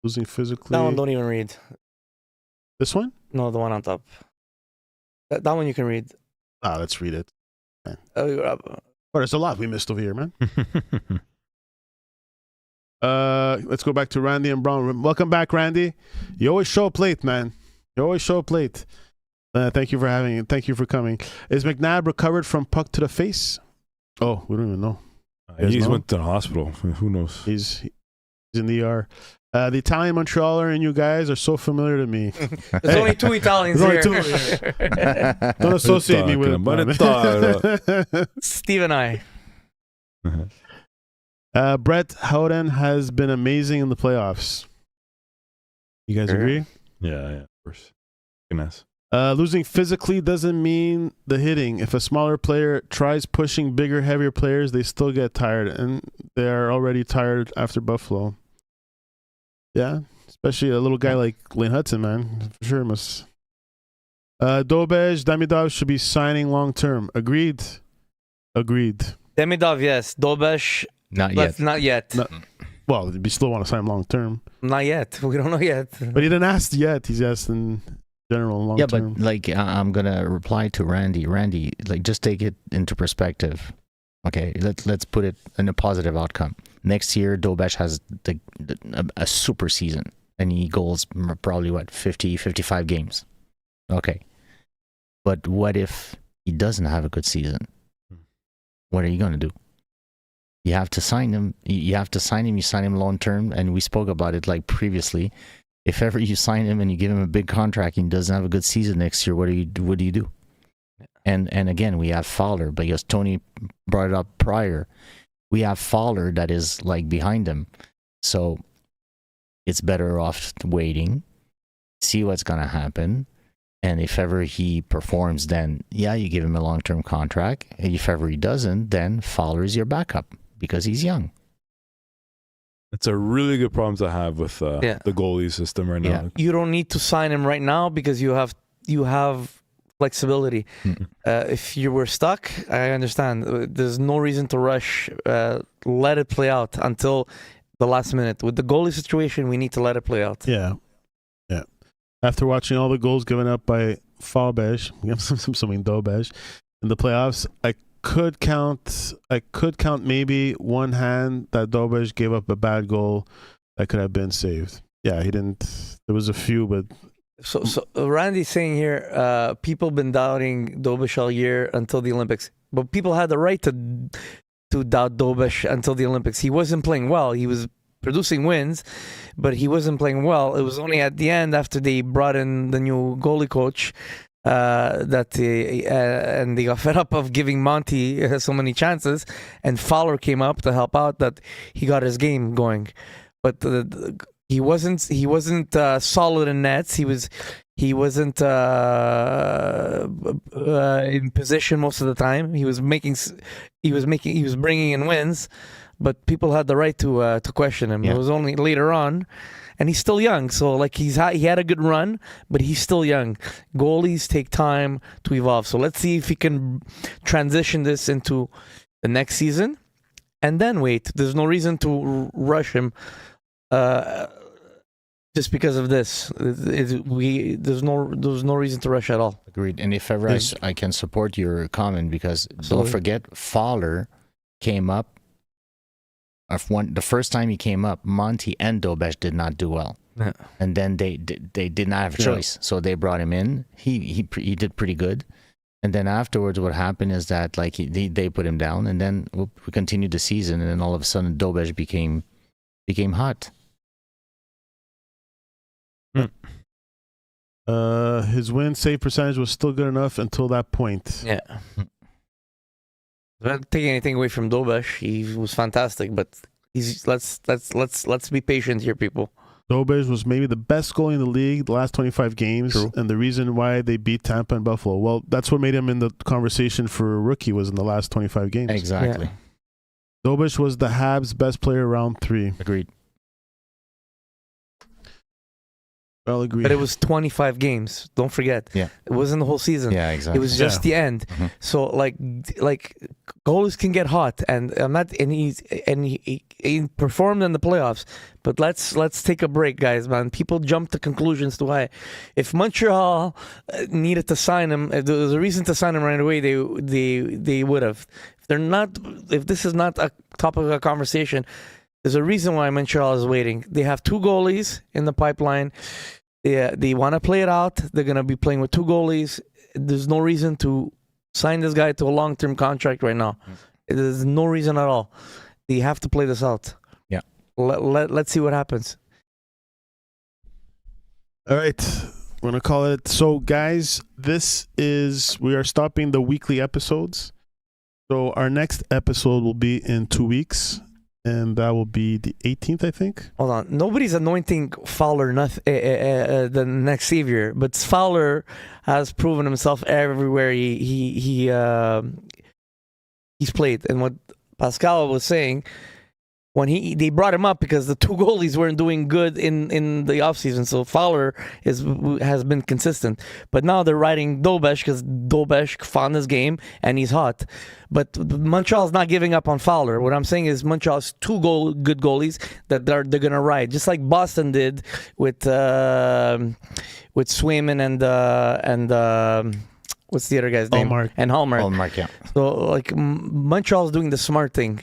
losing physically. That one don't even read. This one? No, the one on top. That one you can read. Let's read it. Oh, there's a lot we missed over here, man. Let's go back to Randy and Brown. Welcome back, Randy. You always show up late, man. You always show up late. Thank you for having it. Thank you for coming. Is McNabb recovered from puck to the face? Oh, we don't even know. He went to the hospital. Who knows? He's in the ER. The Italian Montrealer and you guys are so familiar to me. There's only 2 Italians There's here. only 2. Don't associate me with it. Steve and I. Brett Howden has been amazing in the playoffs. You guys agree? Yeah, of course. Goodness. Losing physically doesn't mean the hitting. If a smaller player tries pushing bigger, heavier players, they still get tired, and they are already tired after Buffalo. Yeah, especially a little guy like Lane Hudson, man. For sure must. Dobej, Damidov should be signing long term. Agreed. Demidov, yes. Dobej, not yet. Not yet. Well, we still want to sign him long term. Not yet. We don't know yet. But he didn't ask yet. He's asked in general long term. But I'm gonna reply to Randy. Randy, just take it into perspective. Okay, let's put it in a positive outcome. Next year, Dobej has a super season, and he goals probably 50, 55 games. Okay, but what if he doesn't have a good season? What are you gonna do? You have to sign him. You sign him long term, and we spoke about it previously. If ever you sign him and you give him a big contract and he doesn't have a good season next year, what do you do? And again, we have Fowler, because Tony brought it up prior. We have Fowler that is behind him, so it's better off waiting, see what's gonna happen, and if ever he performs, then you give him a long-term contract. And if ever he doesn't, then Fowler is your backup because he's young. It's a really good problem to have with the goalie system right now. You don't need to sign him right now because you have flexibility. If you were stuck, I understand. There's no reason to rush. Let it play out until the last minute. With the goalie situation, we need to let it play out. Yeah. After watching all the goals given up by Dobej in the playoffs, I could count maybe one hand that Dobej gave up a bad goal that could have been saved. Yeah, he didn't. There was a few, but. So Randy's saying here, people been doubting Dobej all year until the Olympics, but people had the right to doubt Dobej until the Olympics. He wasn't playing well. He was producing wins, but he wasn't playing well. It was only at the end, after they brought in the new goalie coach, that they got fed up of giving Monty so many chances, and Fowler came up to help out, that he got his game going. But he wasn't solid in nets. He wasn't in position most of the time. He was bringing in wins, but people had the right to question him. Yeah. It was only later on, and he's still young. So he had a good run, but he's still young. Goalies take time to evolve. So let's see if he can transition this into the next season, and then wait. There's no reason to rush him. Just because of this, there's no reason to rush at all. Agreed. And if ever I can support your comment, because don't forget, Fowler came up. The first time he came up, Monty and Dobej did not do well, and then they did not have a choice, so they brought him in. He did pretty good, and then afterwards, what happened is that they put him down, and then we continued the season, and then all of a sudden Dobej became hot. His win save percentage was still good enough until that point. Yeah. Not taking anything away from Dobesh, he was fantastic, but let's be patient here, people. Dobej was maybe the best goalie in the league the last 25 games. True. And the reason why they beat Tampa and Buffalo, well, that's what made him in the conversation for rookie was in the last 25 games. Exactly. Yeah. Dobej was the Habs' best player round 3. Agreed. I'll agree. But it was 25 games. Don't forget. Yeah. It wasn't the whole season. Yeah, exactly. It was just the end. Mhm. So like goalies can get hot, and I'm not, and he performed in the playoffs. But let's take a break, guys, man. People jump to conclusions to why. If Montreal needed to sign him, if there was a reason to sign him right away, they would have. If they're not, if this is not a topic of a conversation, there's a reason why Montreal is waiting. They have 2 goalies in the pipeline. They want to play it out. They're going to be playing with 2 goalies. There's no reason to sign this guy to a long-term contract right now. There's no reason at all. They have to play this out. Yeah. Let's see what happens. All right. We're going to call it. So, guys, we are stopping the weekly episodes. So, our next episode will be in 2 weeks. And that will be the 18th, I think. Hold on. Nobody's anointing Fowler the next savior, but Fowler has proven himself everywhere he's played. And what Pascal was saying, when they brought him up because the 2 goalies weren't doing good in the offseason, so Fowler has been consistent. But now they're riding Dobesh because Dobesh found his game and he's hot. But Montreal's not giving up on Fowler. What I'm saying is Montreal's 2 good goalies that they're gonna ride, just like Boston did with Swayman and what's the other guy's name? Hallmark. And Hallmark. Hallmark, yeah. So like Montreal's doing the smart thing.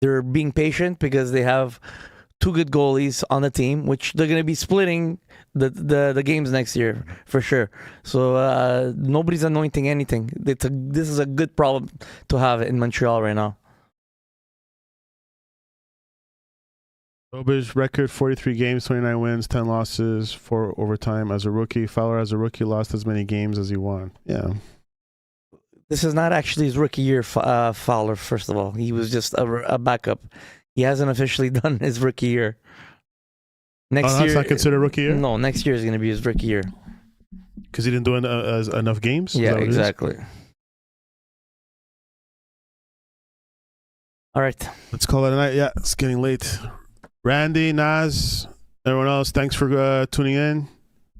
They're being patient because they have 2 good goalies on the team, which they're going to be splitting the games next year for sure. So nobody's anointing anything. This is a good problem to have in Montreal right now. Dobej's record, 43 games, 29 wins, 10 losses, 4 overtime as a rookie. Fowler as a rookie lost as many games as he won. Yeah. This is not actually his rookie year, Fowler, first of all. He was just a backup. He hasn't officially done his rookie year. Next year, that's not considered rookie year? No, next year is going to be his rookie year. Because he didn't do enough games? Is Yeah, that what it is? exactly. All right. Let's call it a night. Yeah, it's getting late. Randy, Naz, everyone else, thanks for tuning in.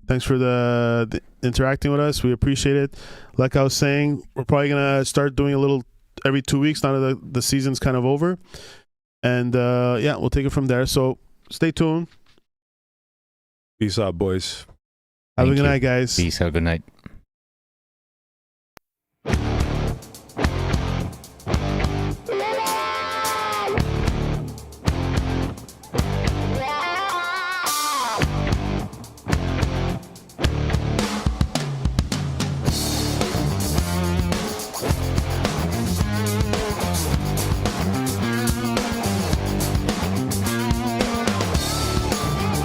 Thanks for the interacting with us. We appreciate it. Like I was saying, we're probably going to start doing a little every 2 weeks now that the season's kind of over. And, yeah, we'll take it from there. So stay tuned. Peace out, boys. Have a Thank good you. night, guys. Peace. Have a good night.